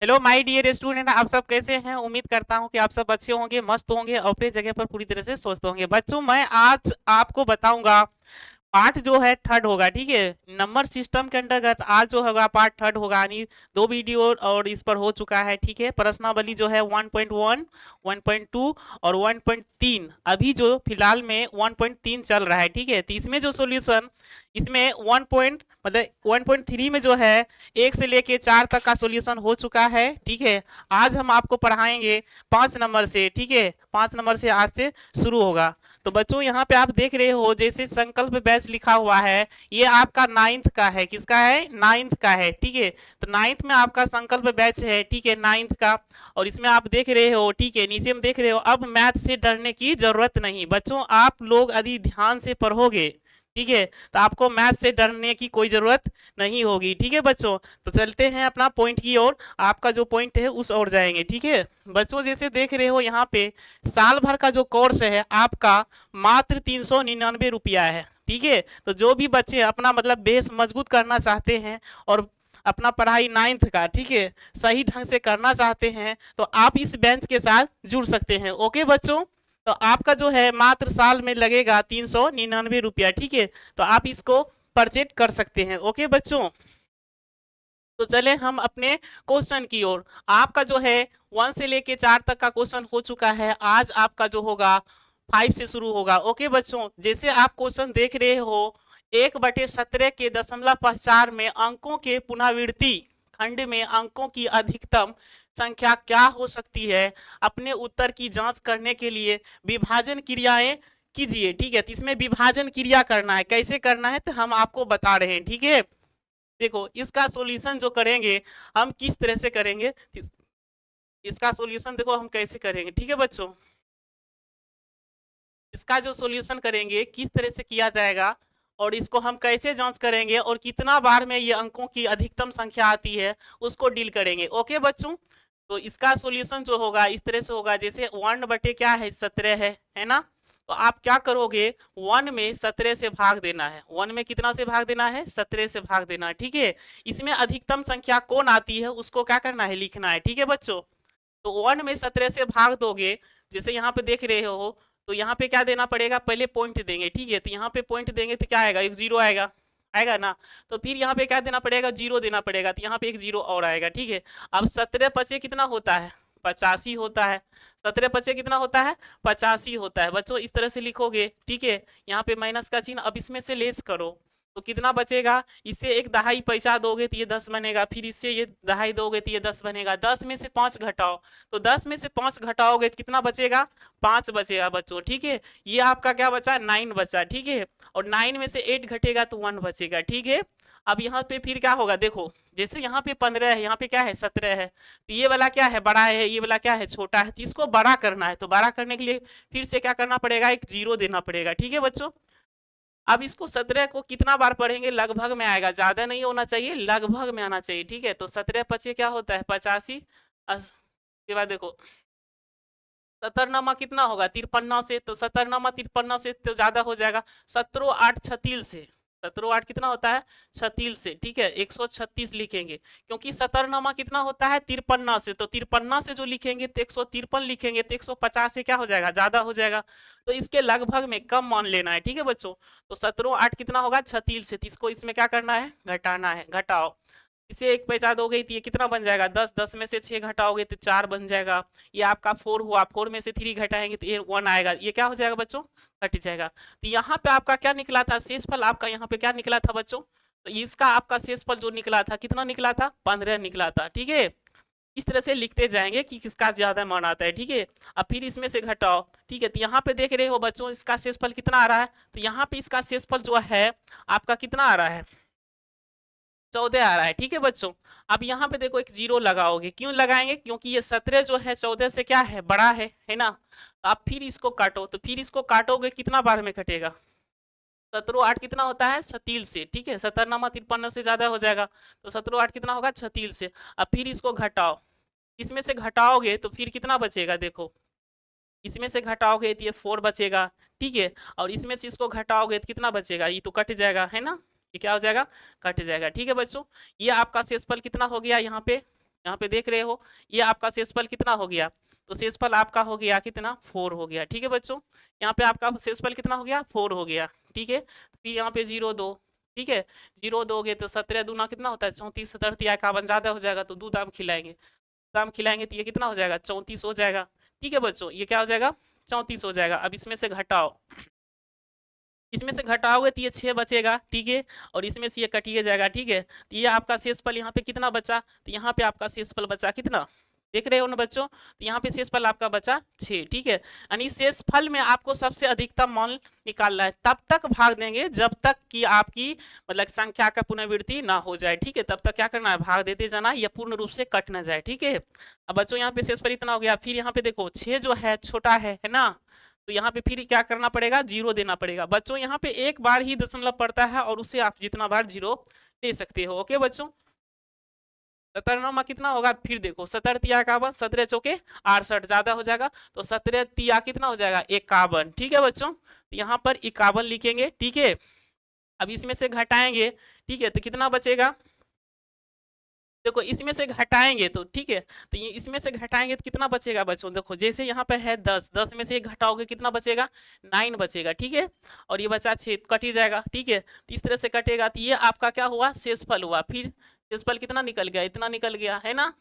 Hello my dear student, आप सब कैसे हैं? उम्मीद करता हूं कि आप सब अच्छे होंगे, मस्त होंगे और अपनी जगह पर पूरी तरह से स्वस्थ होंगे। बच्चों, मैं आज आपको बताऊंगा पार्ट जो है थर्ड होगा। ठीक है, नंबर सिस्टम के अंतर्गत आज जो होगा पार्ट थर्ड होगा, यानी दो वीडियो और इस पर हो चुका है। ठीक है, प्रश्नावली जो है 1.1, 1.2 और 1.3, अभी जो फिलहाल में 1.3 चल रहा है। ठीक है, तो इसमें जो सॉल्यूशन, इसमें 1.3 में जो है 1 से लेके 4 तक का सॉल्यूशन हो चुका है। ठीक है, आज हम आपको पढ़ाएंगे 5 नंबर से। ठीक है, 5 नंबर से आज से शुरू होगा। तो बच्चों, यहाँ पे आप देख रहे हो जैसे संकल्प बैच लिखा हुआ है, ये आपका 9th का है। किसका है? 9th का है। ठीक है, तो 9th में आपका संकल्प बैच है। ठीक है, 9th का। और इसमें आप देख रहे हो, ठीक है, नीचे में देख रहे हो, अब मैथ से डरने की जरूरत नहीं। बच्चों, आप लोग यदि ध्यान से पढ़ोगे, ठीक है, तो आपको मैथ से डरने की कोई जरूरत नहीं होगी। ठीक है बच्चों, तो चलते हैं अपना पॉइंट की ओर। आपका जो पॉइंट है उस ओर जाएंगे। ठीक है बच्चों, जैसे देख रहे हो यहाँ पे साल भर का जो कोर्स है आपका मात्र 399 रुपया है। ठीक है, तो जो भी बच्चे अपना मतलब बेस मजबूत करना चाहते हैं और अपना पढ़ाई 9th का, ठीक है, सही ढंग से करना चाहते हैं, तो आप इस बेंच के साथ जुड़ सकते हैं। ओके बच्चों, तो आपका जो है मात्र साल में लगेगा 399 रुपया। ठीक है, तो आप इसको परचेज कर सकते हैं। ओके बच्चों, तो चले हम अपने क्वेश्चन की ओर। आपका जो है 1 से लेके 4 तक का क्वेश्चन हो चुका है। आज आपका जो होगा 5 से शुरू होगा। ओके बच्चों, जैसे आप क्वेश्चन देख रहे हो, 1/17 के दशमलव पश्चात में अंकों के पुनरावृत्ति खंड में अंकों की अधिकतम संख्या क्या हो सकती है? अपने उत्तर की जांच करने के लिए विभाजन क्रियाएं कीजिए। ठीक है, तो इसमें विभाजन क्रिया करना है। कैसे करना है तो हम आपको बता रहे हैं। ठीक है, देखो इसका सॉल्यूशन जो करेंगे हम किस तरह से करेंगे, इसका सॉल्यूशन देखो हम कैसे करेंगे। ठीक है बच्चों, इसका जो सॉल्यूशन करेंगे किस तरह से किया जाएगा और इसको हम कैसे जांच करेंगे और कितना बार में ये अंकों की अधिकतम संख्या आती है उसको डील करेंगे। ओके बच्चों, तो इसका सॉल्यूशन जो होगा इस तरह से होगा, जैसे 1 बटे क्या है 17 है ना, तो आप क्या करोगे, 1 में 17 से भाग देना है। 1 में कितना से भाग देना है? 17 से भाग देना है। ठीक है, इसमें अधिकतम संख्या कौन आती है उसको क्या करना है, लिखना है। ठीक है बच्चों, तो 1 में 17 से भाग दोगे, जैसे यहाँ पे देख रहे हो, तो यहाँ पे क्या देना पड़ेगा, पहले पॉइंट देंगे। ठीक है, तो यहाँ पे पॉइंट देंगे तो क्या आएगा, एक जीरो आएगा, आएगा ना। तो फिर यहाँ पे क्या देना पड़ेगा, जीरो देना पड़ेगा, तो यहाँ पे एक जीरो और आएगा। ठीक है, अब 17 × 5 कितना होता है, 85 होता है। 17 × 5 कितना होता है, 85 होता है। बच्चों इस तरह से लिखोगे। ठीक है, यहाँ पे माइनस का चिन्ह, अब इसमें से लेस करो तो कितना बचेगा, इससे एक दहाई पैसा दोगे तो ये 10 बनेगा, फिर इससे ये दहाई दोगे तो ये 10 बनेगा। 10 में से 5 घटाओ, तो 10 में से 5 घटाओगे तो कितना बचेगा, 5 बचेगा बच्चों। ठीक है, ये आपका क्या बचा, 9 बचा। ठीक है, और 9 में से 8 घटेगा तो 1 बचेगा। ठीक है, अब यहाँ पे फिर क्या होगा, देखो जैसे यहाँ पे 15 है, यहाँ पे क्या है 17 है, तो ये वाला क्या है बड़ा है, ये वाला क्या है छोटा है, तो इसको बड़ा करना है। तो बड़ा करने के लिए फिर से क्या करना पड़ेगा, एक जीरो देना पड़ेगा। ठीक है बच्चों, अब इसको 17 को कितना बार पढ़ेंगे, लगभग में आएगा, ज्यादा नहीं होना चाहिए, लगभग में आना चाहिए। ठीक है, तो 17 × 5 क्या होता है 85। के बाद देखो 17 कितना होगा, 53 से, तो 17 से तो ज्यादा हो जाएगा, 17 × 8 = 36 से, 17 × 8 कितना होता है 36 से। ठीक है, 136 लिखेंगे, क्योंकि 17 कितना होता है 53 से, तो 53 से जो लिखेंगे तो 153 लिखेंगे, तो 150 से क्या हो जाएगा, ज्यादा हो जाएगा। तो इसके लगभग में कम मान लेना है। ठीक है बच्चों, तो 17 × 8 कितना होगा 36 से, तो इसको इसमें क्या करना है, घटाना है, घटाओ। इसे एक पैसा दोगे तो ये कितना बन जाएगा 10, 10 में से 6 घटाओगे तो 4 बन जाएगा। ये आपका 4 हुआ, 4 में से 3 घटाएंगे तो ये 1 आएगा, ये क्या हो जाएगा बच्चों, कट जाएगा। तो यहाँ पे आपका क्या निकला था, शेषफल आपका यहाँ पे क्या निकला था बच्चों, तो इसका आपका शेषफल जो निकला था कितना निकला था, 15 निकला था। ठीक है, इस तरह से लिखते जाएंगे कि किसका ज्यादा मान आता है। ठीक है, अब फिर इसमें से घटाओ। ठीक है, तो यहाँ पे देख रहे हो बच्चों इसका शेषफल कितना आ रहा है, तो यहाँ पे इसका शेषफल जो है आपका कितना आ रहा है, 14 आ रहा है। ठीक है बच्चों, अब यहाँ पे देखो एक जीरो लगाओगे, क्यों लगाएंगे, क्योंकि ये 17 जो है 14 से क्या है, बड़ा है ना। तो आप फिर इसको काटो, तो फिर इसको काटोगे कितना बार में कटेगा, 17 × 8 कितना होता है 36 से। ठीक है, 17 × 53 से ज्यादा हो जाएगा, तो 17 × 8 कितना होगा 36 से। अब फिर इसको घटाओ, इसमें से घटाओगे तो फिर कितना बचेगा, देखो इसमें से घटाओगे तो ये 4 बचेगा। ठीक है, और इसमें से इसको घटाओगे तो कितना बचेगा, ये तो कट जाएगा है ना, ये क्या हो जाएगा, कट जाएगा। ठीक है बच्चों, ये आपका शेषफल कितना हो गया यहाँ पे यहाँ पे देख रहे हो, ये आपका शेषफल कितना हो गया, तो शेषफल आपका हो गया कितना, 4 हो गया। ठीक है बच्चों, यहाँ पे आपका शेषफल कितना हो गया, 4 हो गया। ठीक है, फिर यहाँ पे 0 2, ठीक है, 0 दोगे तो 17 दूना कितना होता है 34, 17 तिया इक्यावन, ज्यादा हो जाएगा तो दूध आम खिलाएंगे, दाम खिलाएंगे तो ये कितना हो जाएगा 34 हो जाएगा। ठीक है बच्चों, ये क्या हो जाएगा 34 हो जाएगा। अब इसमें से घटाओ, इसमें से घटाओगे तो ये 6 बचेगा। ठीक है, और इसमें से ये कटिए जाएगा। ठीक है, तो ये आपका शेषफल यहाँ पे कितना बचा, तो यहाँ पे आपका शेषफल बचा कितना, देख रहे हो ना बच्चों, तो यहाँ पे शेषफल आपका बचा 6। ठीक है, यानी शेषफल में आपको सबसे अधिकतम मान निकालना है, तब तक भाग देंगे जब तक कि आपकी मतलब संख्या का पुनरावृत्ति ना हो जाए। ठीक है, तब तक क्या करना है, भाग देते जाना है, या पूर्ण रूप से कट ना जाए। ठीक है, अब बच्चों यहाँ पे शेषफल इतना हो गया, फिर यहाँ पे देखो 6 जो है छोटा है ना, तो यहाँ पे फिर क्या करना पड़ेगा, 0 देना पड़ेगा। बच्चों यहाँ पे एक बार ही दशमलव पड़ता है और उसे आप जितना बार 0 ले सकते हो। ओके बच्चों, 17 में कितना होगा, फिर देखो 17 तिया इक्यावन, 17 चौके 68, ज्यादा हो जाएगा तो 17 तिया कितना हो जाएगा 51। ठीक है बच्चों, तो यहाँ पर 51 लिखेंगे। ठीक है, अब इसमें से घटाएंगे, ठीक है, तो कितना बचेगा, देखो इसमें से घटाएंगे तो ठीक है, तो ये इसमें से घटाएंगे तो कितना बचेगा बच्चों, देखो जैसे यहाँ पे है 10, 10 में से एक घटाओगे कितना बचेगा, 9 बचेगा। ठीक है, और ये बचा 6, कट ही जाएगा। ठीक है, तो इस तरह से कटेगा, तो ये आपका क्या हुआ, शेषफल हुआ। फिर शेषफल कितना निकल गया, इतना निकल गया है ना।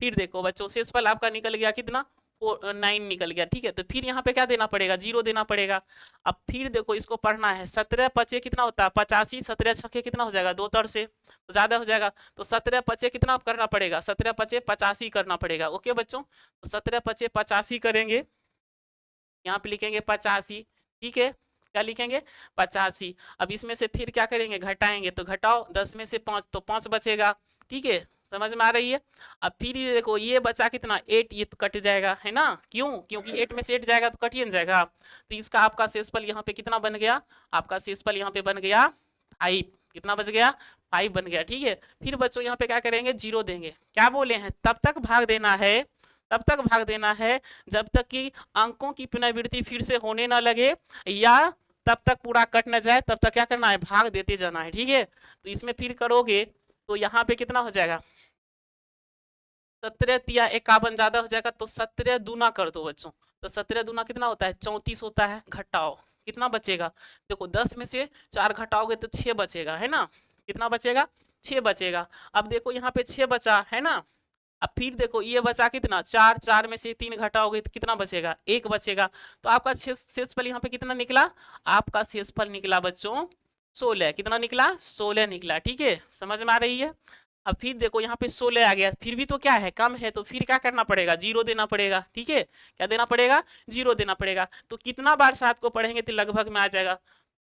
फिर देखो बच्चों शेषफल आपका निकल गया कितना, 9 निकल गया। ठीक है, तो फिर यहाँ पे क्या देना पड़ेगा, 0 देना पड़ेगा। अब फिर देखो इसको पढ़ना है, 17 पचे कितना होता है 85, 17 छक्के कितना हो जाएगा 2 तर से, तो ज्यादा हो जाएगा, तो 17 पचे कितना करना पड़ेगा, 17 पचे 85 करना पड़ेगा। ओके बच्चों, तो 17 पचे 85 करेंगे, यहाँ पे लिखेंगे 85। ठीक है, क्या लिखेंगे 85। अब इसमें से फिर क्या करेंगे, घटाएंगे, तो घटाओ 10 में से 5 तो 5 बचेगा। ठीक है, समझ में आ रही है। अब फिर ये देखो ये बचा कितना 8, ये तो कट जाएगा है ना, क्यों, क्योंकि 8 में से 8 जाएगा तो कटिए न जाएगा, तो इसका आपका शेषफल यहाँ पे कितना बन गया, आपका शेषफल यहाँ पे बन गया 5। कितना बच गया 5 बन गया। ठीक है, फिर बच्चों यहाँ पे क्या करेंगे 0 देंगे, क्या बोले हैं तब तक भाग देना है, तब तक भाग देना है जब तक कि अंकों की पुनरावृत्ति फिर से होने ना लगे, या तब तक पूरा कट न जाए, तब तक क्या करना है, भाग देते जाना है। ठीक है, तो इसमें फिर करोगे तो यहाँ पे कितना हो जाएगा, 17 तिया 51 ज्यादा हो जाएगा, तो 17 दूना कर दो बच्चों, तो 17 दूना कितना होता है 34 होता है। घटाओ कितना बचेगा, देखो 10 में से 4 घटाओगे तो 6 बचेगा है ना, कितना बचेगा 6 बचेगा। अब देखो यहाँ पे 6 बचा है ना, अब फिर देखो ये बचा कितना 4, 4 में से 3 घटाओगे तो कितना बचेगा 1 बचेगा, तो आपका शेषफल यहाँ पे कितना निकला, आपका शेषफल निकला बच्चों 16। कितना निकला 16 निकला। ठीक है, समझ में आ रही है। अब फिर देखो यहाँ पे 16 आ गया, फिर भी तो क्या है कम है, तो फिर क्या करना पड़ेगा 0 देना पड़ेगा। ठीक है, क्या देना पड़ेगा 0 देना पड़ेगा। तो कितना बार 7 को पढ़ेंगे तो लगभग में आ जाएगा,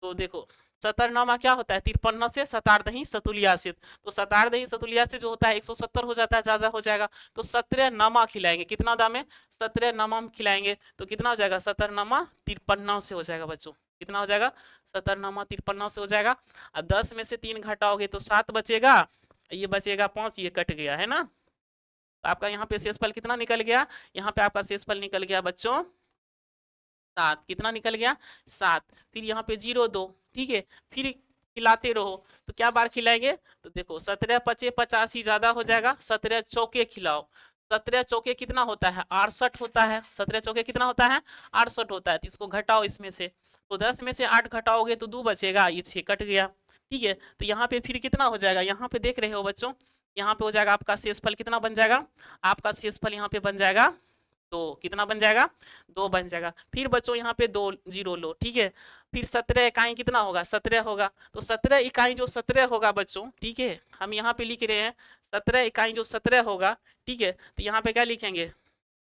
तो देखो 17 क्या होता है 53 से 17 सतुलियासित, तो 17 सतुलियासित जो होता है 170 हो जाता है, ज्यादा हो जाएगा, तो 17 नमा खिलाएंगे, कितना दाम है 17 नमा खिलाएंगे, तो कितना हो जाएगा 17 नमा 53 से हो जाएगा बच्चों, कितना हो जाएगा 17 नमा 53 से हो जाएगा। अब 10 में से 3 घटाओगे तो 7 बचेगा, ये बचेगा 5, ये कट गया है ना, तो आपका यहाँ पे शेषफल कितना निकल गया, यहाँ पे आपका शेषफल निकल गया बच्चों 7। कितना निकल गया 7, फिर यहाँ पे 0 2। ठीक है, फिर खिलाते रहो, तो क्या बार खिलाएंगे, तो देखो 17 पचे 85 ज्यादा हो जाएगा, 17 चौके खिलाओ, 17 चौके कितना होता है 68 होता है, 17 चौके कितना होता है 68 होता है, तो इसको घटाओ इसमें से, तो 10 में से 8 घटाओगे तो 2 बचेगा, ये 6 कट गया। ठीक है, तो यहाँ पे फिर कितना हो जाएगा, यहाँ पे देख रहे हो बच्चों, यहाँ पे हो जाएगा आपका शेषफल कितना बन जाएगा, आपका शेषफल यहाँ पे बन जाएगा 2। कितना बन जाएगा 2 बन जाएगा। फिर बच्चों यहाँ पे 2 0 लो। ठीक है, फिर 17 इकाई कितना होगा 17 होगा, तो 17 इकाई जो 17 होगा बच्चों, ठीक है हम यहाँ पे लिख रहे हैं 17 इकाई जो 17 होगा। ठीक है, तो यहाँ पे क्या लिखेंगे,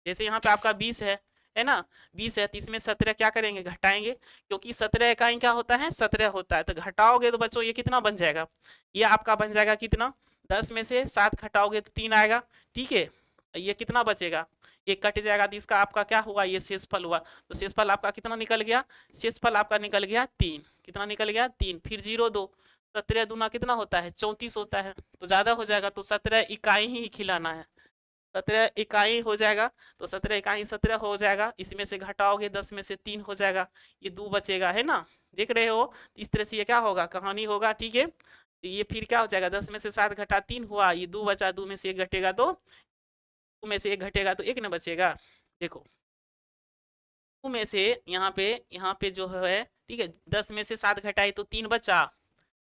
जैसे यहाँ पे आपका 20 है ना, 20 है, तो इसमें 17 क्या करेंगे घटाएंगे, क्योंकि 17 इकाई क्या होता है 17 होता है, तो घटाओगे तो बच्चों ये कितना बन जाएगा, ये आपका बन जाएगा कितना, 10 में से 7 घटाओगे तो 3 आएगा। ठीक है, ये कितना बचेगा, ये कट जाएगा, तो इसका आपका क्या हुआ, ये शेषफल हुआ, तो शेषफल आपका कितना निकल गया, शेषफल आपका निकल गया 3। कितना निकल गया 3, फिर 0 2, 17 दूना कितना होता है 34 होता है, तो ज्यादा हो जाएगा, तो 17 इकाई ही खिलाना है, 17 इकाई हो जाएगा, तो 17 इकाई 17 हो जाएगा, इसमें से घटाओगे 10 में से 3 हो जाएगा, ये 2 बचेगा है ना, देख रहे हो, इस तरह से ये क्या होगा कहानी होगा। ठीक है, तो ये फिर क्या हो जाएगा, 10 में से 7 घटा 3 हुआ, ये 2 बचा, 2 में से 1 घटेगा तो 2 में से 1 घटेगा तो 1 न बचेगा। देखो 2 में से यहाँ पे जो है, ठीक है, 10 में से 7 घटाए तो 3 बचा,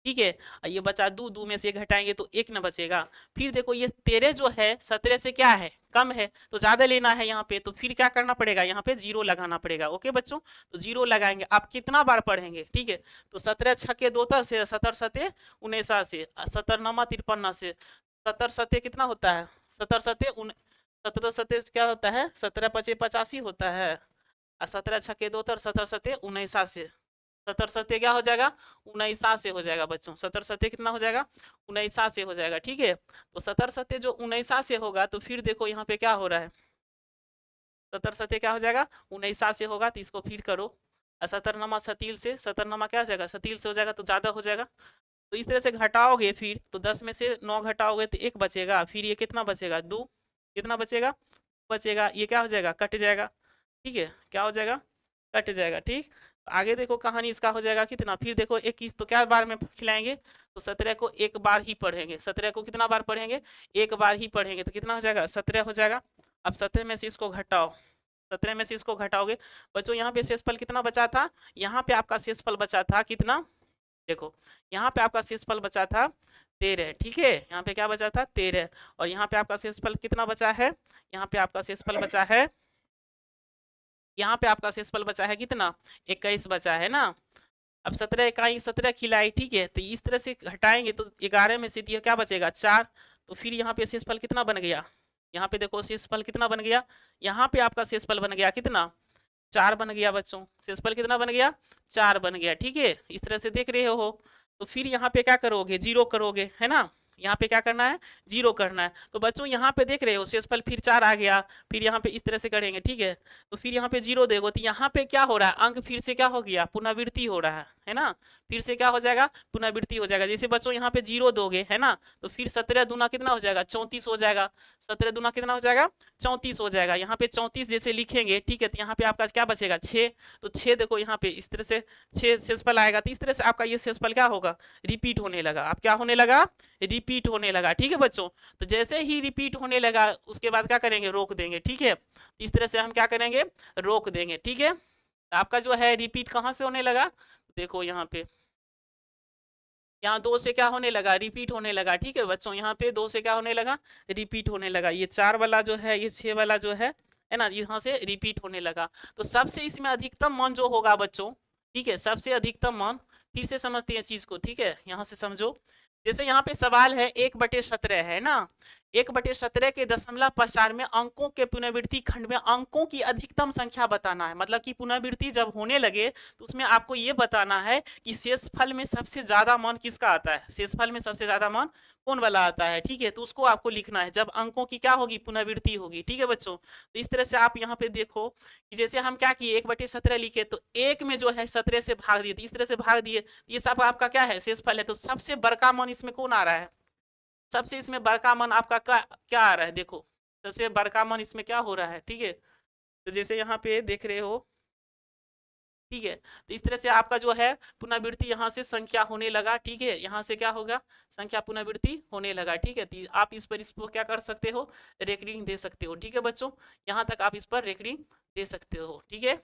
ठीक है, और ये बचा 2, 2 में से 1 घटाएंगे तो 1 न बचेगा। फिर देखो ये 13 जो है 17 से क्या है, कम है, तो ज्यादा लेना है यहाँ पे, तो फिर क्या करना पड़ेगा, यहाँ पे 0 लगाना पड़ेगा। ओके बच्चों, तो 0 लगाएंगे। आप कितना बार पढ़ेंगे, ठीक है, तो 17 छक्के 2 से, 17 सते 19 से, 17 नमा 53 से, 17 सते कितना होता है, 17 सते 17 सते क्या होता है, 17 पचे 85 होता है, और 17 छक्के 2 17 सते 19 से, 17 सत्य क्या हो जाएगा, 19 से हो जाएगा बच्चों, 17 सत्य कितना हो जाएगा, 19 से हो जाएगा, ठीक है। तो 17 सत्य जो 19 से होगा, तो फिर देखो यहाँ पे क्या हो रहा है, 17 सत्य क्या हो जाएगा, 19 से होगा, तो इसको फिर करो, और 17 नमा सतील से, 17 नमा क्या हो जाएगा, सतील से हो जाएगा, तो ज्यादा हो जाएगा। तो इस तरह से घटाओगे, फिर तो 10 में से 9 घटाओगे तो 1 बचेगा, फिर ये कितना बचेगा, 2, कितना बचेगा, बचेगा, ये क्या हो जाएगा, कट जाएगा, ठीक है, क्या हो जाएगा, कट जाएगा, ठीक। आगे देखो कहानी इसका हो जाएगा कितना, फिर देखो 21 तो क्या बार में खिलाएंगे, तो 17 को एक बार ही पढ़ेंगे, 17 को कितना बार पढ़ेंगे, एक बार ही पढ़ेंगे, तो कितना हो जाएगा, 17 हो जाएगा। अब 17 में से इसको घटाओ, 17 में से इसको घटाओगे बच्चों, यहाँ पे शेषफल कितना बचा था, यहाँ पे आपका शेषफल बचा था कितना, देखो यहाँ पे आपका शेषफल बचा था 13, ठीक है, यहाँ पे क्या बचा था 13, और यहाँ पे आपका शेषफल कितना बचा है, यहाँ पे आपका शेषफल बचा है, यहाँ पे आपका शेषफल बचा है कितना, 21 बचा है ना। अब 17 इकाई 17 खिलाई, ठीक है, तो इस तरह से हटाएंगे तो 11 में से क्या बचेगा 4, तो फिर यहाँ पे शेषफल कितना बन गया, यहाँ पे देखो शेषफल कितना बन गया, यहाँ पे आपका शेषफल बन गया कितना, 4 बन गया बच्चों, शेषफल कितना बन गया, 4 बन गया, ठीक है, इस तरह से देख रहे हो। तो फिर यहाँ पे क्या करोगे, 0 करोगे, है ना, यहाँ पे क्या करना है, 0 करना है। तो बच्चों यहाँ पे देख रहे हो शेषफल फिर 4 आ गया, फिर यहाँ पे इस तरह से करेंगे, ठीक है, तो फिर यहाँ पे 0 देगो, तो यहाँ पे क्या हो रहा है, अंक फिर से क्या हो गया, पुनरावृत्ति हो रहा है ना, फिर से क्या हो जाएगा, पुनरावृत्ति हो जाएगा। जैसे बच्चों यहाँ पे 0 दोगे, है ना, तो फिर 17 दूना कितना हो जाएगा, 34 हो जाएगा, 17 दूना कितना हो जाएगा, 34 हो जाएगा। यहाँ पे 34 जैसे लिखेंगे, ठीक है, तो यहाँ पे आपका क्या बचेगा 6, तो 6 देखो यहाँ पे इस तरह से 6 शेषफल आएगा, तो इस तरह से आपका ये शेषफल क्या होगा, रिपीट होने लगा। अब क्या होने लगा, रिपीट होने लगा, ठीक है बच्चों। तो जैसे ही रिपीट होने लगा उसके बाद क्या करेंगे, रोक देंगे, ठीक है, इस तरह से हम क्या करेंगे, रोक देंगे, ठीक है। तो आपका जो है रिपीट कहाँ से होने लगा, देखो यहाँ पे, यहाँ 2 से क्या होने लगा, रिपीट होने लगा, ठीक है बच्चों, यहाँ पे 2 से क्या होने लगा, रिपीट होने लगा। ये 4 वाला जो है, ये 6 वाला जो है ना, यहाँ से रिपीट होने लगा। तो सबसे इसमें अधिकतम मान जो होगा बच्चों, ठीक है, सबसे अधिकतम मान, फिर से समझते हैं चीज को, ठीक है, यहाँ से समझो। जैसे यहाँ पे सवाल है 1/17 है ना, 1/17 के दशमलव पश्चात में अंकों के पुनरावृत्ति खंड में अंकों की अधिकतम संख्या बताना है। मतलब कि पुनरावृत्ति जब होने लगे तो उसमें आपको ये बताना है कि शेषफल में सबसे ज्यादा मान किसका आता है, शेषफल में सबसे ज्यादा मान कौन वाला आता है, ठीक है, तो उसको आपको लिखना है जब अंकों की क्या होगी, पुनरावृत्ति होगी, ठीक है बच्चों। तो इस तरह से आप यहाँ पे देखो कि जैसे हम क्या किए, 1/17 लिखे, तो 1 में जो है 17 से भाग दिए, इस तरह से भाग दिए, ये सब आपका क्या है, शेषफल है। तो सबसे बड़का मान इसमें कौन आ रहा है, सबसे इसमें बड़का मान आपका क्या आ रहा है, देखो सबसे बड़का मान इसमें क्या हो रहा है, ठीक है। तो जैसे यहाँ पे देख रहे हो, ठीक है, तो इस तरह से आपका जो है पुनरावृत्ति यहाँ से संख्या होने लगा, ठीक है, यहाँ से क्या होगा, संख्या पुनरावृत्ति होने लगा, ठीक है। तो आप इस पर इसको क्या कर सकते हो, रेकरिंग दे सकते हो, ठीक है बच्चों, यहाँ तक आप इस पर रेकरिंग दे सकते हो, ठीक है।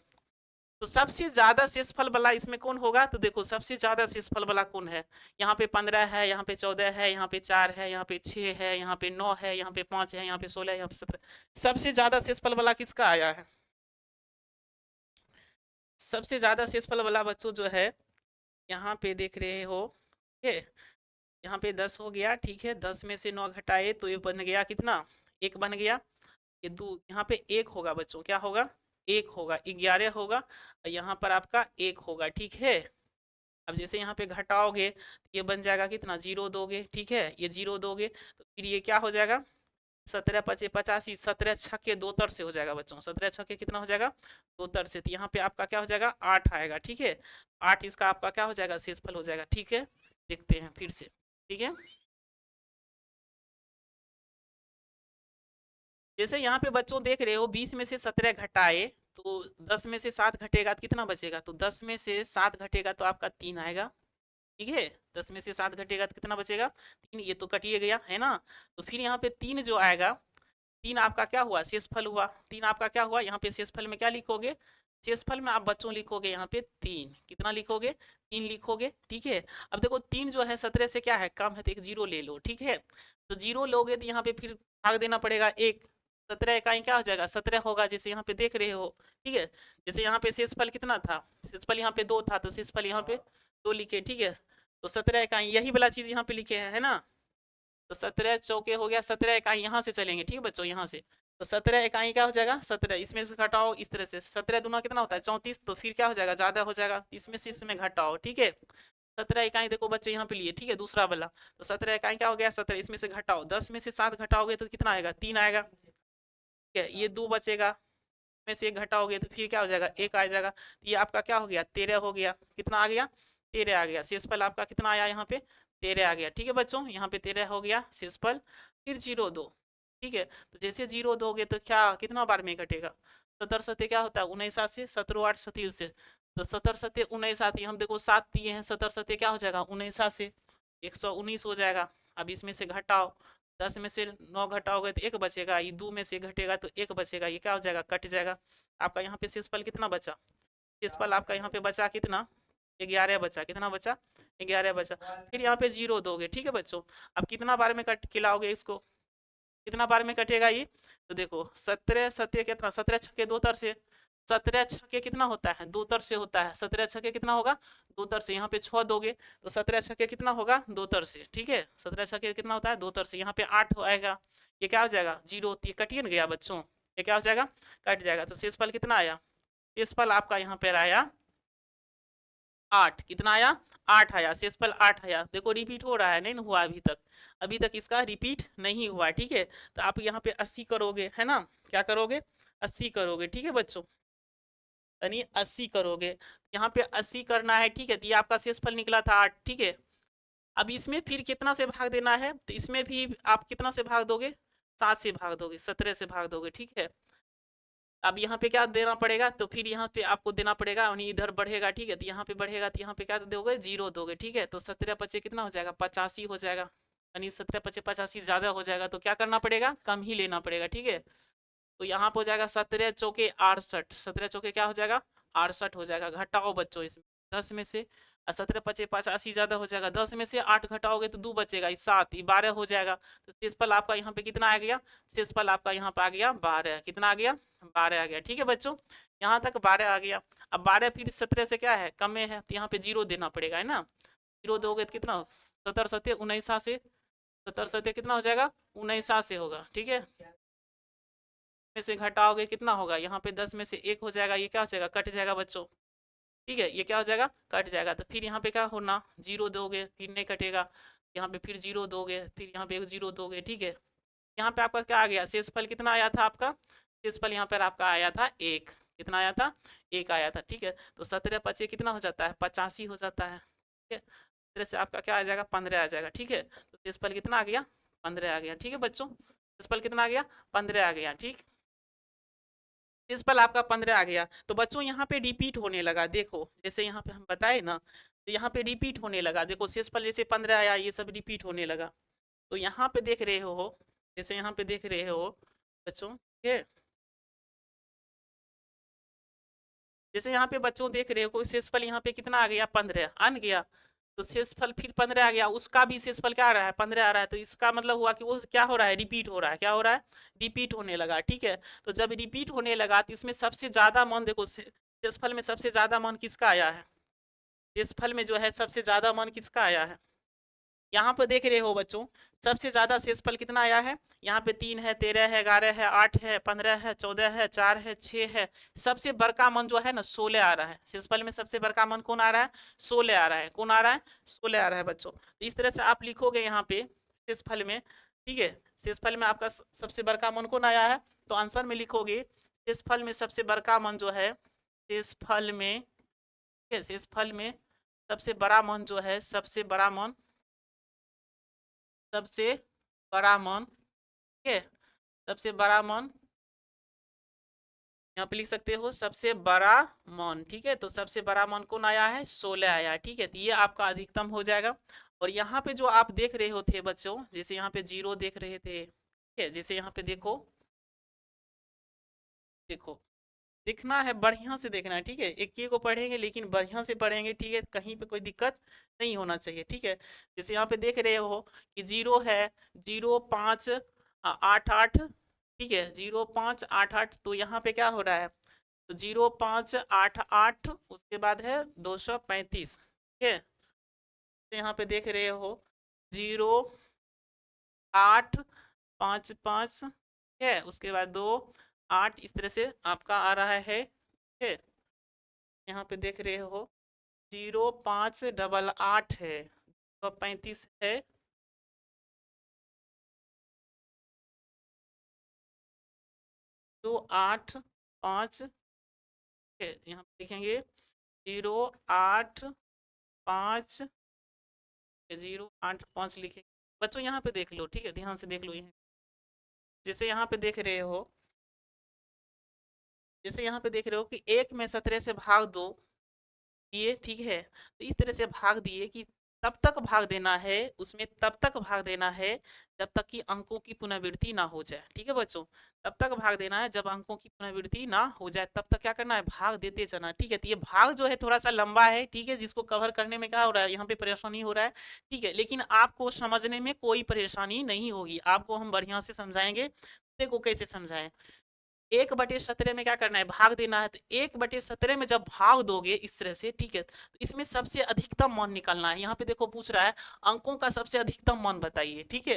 तो सबसे ज्यादा शेषफल वाला इसमें कौन होगा, तो देखो सबसे ज्यादा शेषफल वाला कौन है, यहाँ पे 15 है, यहाँ पे 14 है, यहाँ पे 4 है, यहाँ पे 6 है, यहाँ पे 9 है, यहाँ पे 5 है, यहाँ पे 16 है, यहाँ पे 17, सबसे ज्यादा शेषफल वाला किसका आया है, सबसे ज्यादा शेषफल वाला बच्चों जो है यहाँ पे देख रहे हो, ठीक है, यहाँ पे 10 हो गया, ठीक है, 10 में से 9 घटाए तो ये बन गया कितना, 1 बन गया, ये 2 यहाँ पे 1 होगा बच्चों, क्या होगा, 1 होगा, 11 होगा, यहाँ पर आपका 1 होगा, ठीक है। अब जैसे यहाँ पे घटाओगे ये बन जाएगा कितना, 0 दोगे, ठीक है, ये 0 दोगे तो फिर ये क्या हो जाएगा, 17 पचे 85, 17 छक्के 2 तर से हो जाएगा बच्चों, 17 छक्के कितना हो जाएगा, 2 तर से, तो यहाँ पे आपका क्या हो जाएगा 8 आएगा, ठीक है, 8 इसका आपका क्या हो जाएगा, शेषफल हो जाएगा, ठीक है। देखते हैं फिर से, ठीक है। जैसे यहाँ पे बच्चों देख रहे हो 20 में से 17 घटाए तो 10 में से 7 घटेगा तो कितना बचेगा, तो 10 में से 7 घटेगा तो आपका 3 आएगा, ठीक है। 10 में से 7 घटेगा तो कितना बचेगा? 3। ये तो कटिए गया है ना। तो फिर यहाँ पे 3 जो आएगा, 3 आपका क्या हुआ? शेषफल हुआ। 3 आपका क्या हुआ? यहाँ पे शेषफल में क्या लिखोगे? शेषफल में आप बच्चों लिखोगे यहाँ पे 3। कितना लिखोगे? 3 लिखोगे, ठीक है। अब देखो 3 जो है 17 से क्या है? कम है, तो एक जीरो ले लो, ठीक है। तो जीरो लोगे तो यहाँ पे फिर भाग देना पड़ेगा 1। 17 इकाई क्या हो जाएगा? 17 होगा, जैसे यहाँ पे देख रहे हो, ठीक है। जैसे यहाँ पे शेषफल कितना था? शेषफल यहाँ पे 2 था, तो शेषफल यहाँ पे 2 लिखे, ठीक है। तो 17 इकाई यही वाला चीज यहाँ पे लिखे है ना। तो 17 चौके हो गया, 17 इकाई यहाँ से चलेंगे, ठीक है बच्चों, यहाँ से। तो 17 इकाई क्या हो जाएगा? 17, इसमें से घटाओ इस तरह से, 17 दूना कितना होता है? 34। तो फिर क्या हो जाएगा? ज्यादा हो जाएगा, इसमें से इसमें घटाओ, ठीक है। 17 इकाई देखो बच्चे यहाँ पे लिए, ठीक है, दूसरा वाला। तो 17 इकाई क्या हो गया? 17, इसमें से घटाओ, 10 में से 7 घटाओगे तो कितना आएगा? 3 आएगा, ठीक है। ये 2 बचेगा, में से 1 घटाओगे तो फिर क्या हो जाएगा? 1 आ जाएगा। तो ये आपका क्या हो गया? 13 हो गया। कितना आ गया? 13 आ गया। शेषफल आपका कितना आया यहाँ पे? 13 आ गया, ठीक है बच्चों, यहाँ पे 13 हो गया शेषफल। फिर 0 2, ठीक है। तो जैसे 0 दोगे तो क्या कितना बार में घटेगा? 17 सत्य क्या होता है? 19 से, 17 8 सतील से। तो 17 सत्य 19 आती है, हम देखो 7 दिए हैं, 17 सत्य क्या हो जाएगा? 19 से 119 हो जाएगा। अब इसमें से घटाओ, 10 में से 9 घटाओगे तो 1 बचेगा, ये 2 में से घटेगा तो 1 बचेगा, ये क्या हो जाएगा? कट जाएगा। आपका यहाँ पे शेषफल कितना बचा? शेषफल आपका यहाँ पे बचा कितना? 11 बचा। कितना बचा? 11 बचा। फिर यहाँ पे 0 दोगे, ठीक है बच्चों। अब कितना बार में कट खिलाओगे इसको? कितना बार में कटेगा ये? तो देखो 17 सत्य कितना? 17 छक्के 2 तर से, 17 छक्के कितना होता है? 2 तर से होता है। 17 छक्के कितना होगा? 2 तर से। यहाँ पे 6 दोगे तो 17 छक्के कितना होगा? 2 तर से, ठीक है। 17 छक्के कितना होता है? 2 तर से। यहाँ पे 8 आएगा, ये क्या हो जाएगा? 0। ये कटिए न गया बच्चों, ये क्या हो जाएगा? कट जाएगा। तो शेषफल कितना आया? शेषफल आपका यहाँ पे आया 8। कितना आया? 8 आया, शेषफल 8 आया। देखो रिपीट हो रहा है, नहीं हुआ अभी तक, अभी तक इसका रिपीट नहीं हुआ, ठीक है। तो आप यहाँ पे 80 करोगे, है ना। क्या करोगे? 80 करोगे, ठीक है बच्चों, यानी 80 करोगे। यहाँ पे 80 करना है, ठीक है। तो ये आपका शेषफल निकला था 8, ठीक है। अब इसमें फिर कितना से भाग देना है? तो इसमें भी आप कितना से भाग दोगे? 7 से भाग दोगे, 17 से भाग दोगे, ठीक है। अब यहाँ पे क्या देना पड़ेगा? तो फिर यहाँ पे आपको देना पड़ेगा, यानी इधर बढ़ेगा, ठीक है। तो यहाँ पे बढ़ेगा तो यहाँ पे क्या दोगे? 0 दोगे, ठीक है। तो 17 पचे कितना हो जाएगा? 85 हो जाएगा, यानी 17 पचे 85 ज्यादा हो जाएगा, तो क्या करना पड़ेगा? कम ही लेना पड़ेगा, ठीक है। तो यहाँ पे हो जाएगा 17 चौके 68, 17 चौके क्या हो जाएगा? 68 हो जाएगा। घटाओ बच्चों इसमें 10 में से, 17 पचे 85 ज्यादा हो जाएगा, 10 में से 8 घटाओगे तो 2 बचेगा, 7, 12 हो जाएगा। तो शेषफल आपका यहाँ पे कितना आ गया? शेषफल आपका यहाँ पे आ गया 12। कितना आ गया? 12 आ गया, ठीक है बच्चों, यहाँ तक 12 आ गया। अब 12 फिर 17 से क्या है? कम है, तो यहाँ पे 0 देना पड़ेगा, है ना। 0 दोगे तो कितना? 17 सत्य 19 से, 17 सत्य कितना हो जाएगा? 19 से होगा, ठीक है। में से घटाओगे कितना होगा? यहाँ पे 10 में से 1 हो जाएगा, ये क्या हो जाएगा? कट जाएगा बच्चों, ठीक है। ये क्या हो जाएगा? कट जाएगा। तो फिर यहाँ पे क्या होना? 0 दोगे, फिर नहीं कटेगा। यहाँ पे फिर 0 दोगे, फिर यहाँ पे एक 0 दोगे, ठीक है। यहाँ पे आपका क्या आ गया? शेषफल कितना आया था आपका? शेषफल यहाँ पर आपका आया था 1। कितना आया था? 1 आया था, ठीक है। तो 17 पचे कितना हो जाता है? 85 हो जाता है, ठीक है। इस तरह से आपका क्या आ जाएगा? 15 आ जाएगा, ठीक है। तो शेषफल कितना आ गया? 15 आ गया, ठीक है बच्चों। शेषफल कितना आ गया? 15 आ गया, ठीक। प्रिंसिपल आपका 15 आ गया। तो बच्चों यहाँ पे रिपीट होने लगा, देखो जैसे यहाँ पे हम बताए ना, तो यहाँ पे रिपीट होने लगा। देखो शेषफल जैसे 15 आया, ये सब रिपीट होने लगा। तो यहाँ पे देख रहे हो, जैसे यहाँ पे देख रहे हो बच्चों, ठीक है। जैसे यहाँ पे बच्चों देख रहे हो, कोई शेषफल यहाँ पे कितना आ गया? 15 आन गया। तो शेषफल फिर 15 आ गया, उसका भी शेषफल क्या आ रहा है? 15 आ रहा है। तो इसका मतलब हुआ कि वो क्या हो रहा है? रिपीट हो रहा है। क्या हो रहा है? रिपीट होने लगा, ठीक है। तो जब रिपीट होने लगा तो इसमें सबसे ज्यादा मान, देखो शेषफल में सबसे ज्यादा मान किसका आया है? शेषफल में जो है सबसे ज्यादा मान किसका आया है? यहाँ पे देख रहे हो बच्चों, सबसे ज्यादा शेषफल कितना आया है? यहाँ पे 3 है, 13 है, 11 है, 8 है, 15 है, 14 है, 4 है, 6 है। सबसे बड़का मन जो है ना 16 आ रहा है। शेषफल में सबसे बड़का मन कौन आ रहा है? 16 आ रहा है। कौन आ रहा है? 16 आ रहा है बच्चों। तो इस तरह से आप लिखोगे यहाँ पे शेषफल में, ठीक है। शेषफल में आपका सबसे बड़का मन कौन आया है? तो आंसर में लिखोगे शेषफल में सबसे बड़का मन जो है, शेषफल में, ठीक है, शेषफल में सबसे बड़ा मन जो है, सबसे बड़ा मन, सबसे बड़ा मन, ठीक है, सबसे बड़ा मन यहाँ पे लिख सकते हो सबसे बड़ा मान, ठीक है। तो सबसे बड़ा मान कौन आया है, 16 आया है, ठीक है। तो ये आपका अधिकतम हो जाएगा। और यहाँ पे जो आप देख रहे हो थे बच्चों, जैसे यहाँ पे जीरो देख रहे थे, ठीक है, जैसे यहाँ पे देखो, देखो दिखना है, बढ़िया से देखना है, ठीक है। एक एक को पढ़ेंगे लेकिन बढ़िया से पढ़ेंगे, ठीक है, कहीं पे कोई दिक्कत नहीं होना चाहिए, ठीक है। जैसे यहाँ पे देख रहे हो कि जीरो है, 0 5 8 8, ठीक है, 0 5 8 8। तो यहाँ पे क्या हो रहा है, तो 0 5 8 8, उसके बाद है 235, ठीक है। तो यहाँ पे देख रहे हो 0 8 5 5, ठीक है, उसके बाद 2 8, इस तरह से आपका आ रहा है, ठीक है। यहाँ पे देख रहे हो 0 5 8 8 है, 235 है, 2 8 5, ठीक है। यहाँ पे देखेंगे 0 8 5, 0 8 5 लिखे। बच्चों यहाँ पे देख लो, ठीक है, ध्यान से देख लो। यहाँ जैसे यहाँ पे देख रहे हो, जैसे यहाँ पे देख रहे हो कि 1 में 17 से भाग दो दिए, ठीक है। तो इस तरह से भाग दिए कि तब तक भाग देना है, उसमें तब तक भाग देना है जब तक कि अंकों की पुनरावृत्ति ना हो जाए, ठीक है बच्चों। तब तक भाग देना है जब अंकों की पुनरावृत्ति ना हो जाए, तब तक क्या करना है, भाग देते जाना, ठीक है। तो ये भाग जो है थोड़ा सा लंबा है, ठीक है, जिसको कवर करने में क्या हो रहा है, यहाँ पे परेशानी हो रहा है, ठीक है। लेकिन आपको समझने में कोई परेशानी नहीं होगी, आपको हम बढ़िया से समझाएंगे। देखो कैसे समझाएं। 1/17 में क्या करना है, भाग देना है। तो 1/17 में जब भाग दोगे इस तरह से, ठीक है, तो इसमें सबसे अधिकतम मान निकालना है। यहाँ पे देखो पूछ रहा है अंकों का सबसे अधिकतम मान बताइए, ठीक है,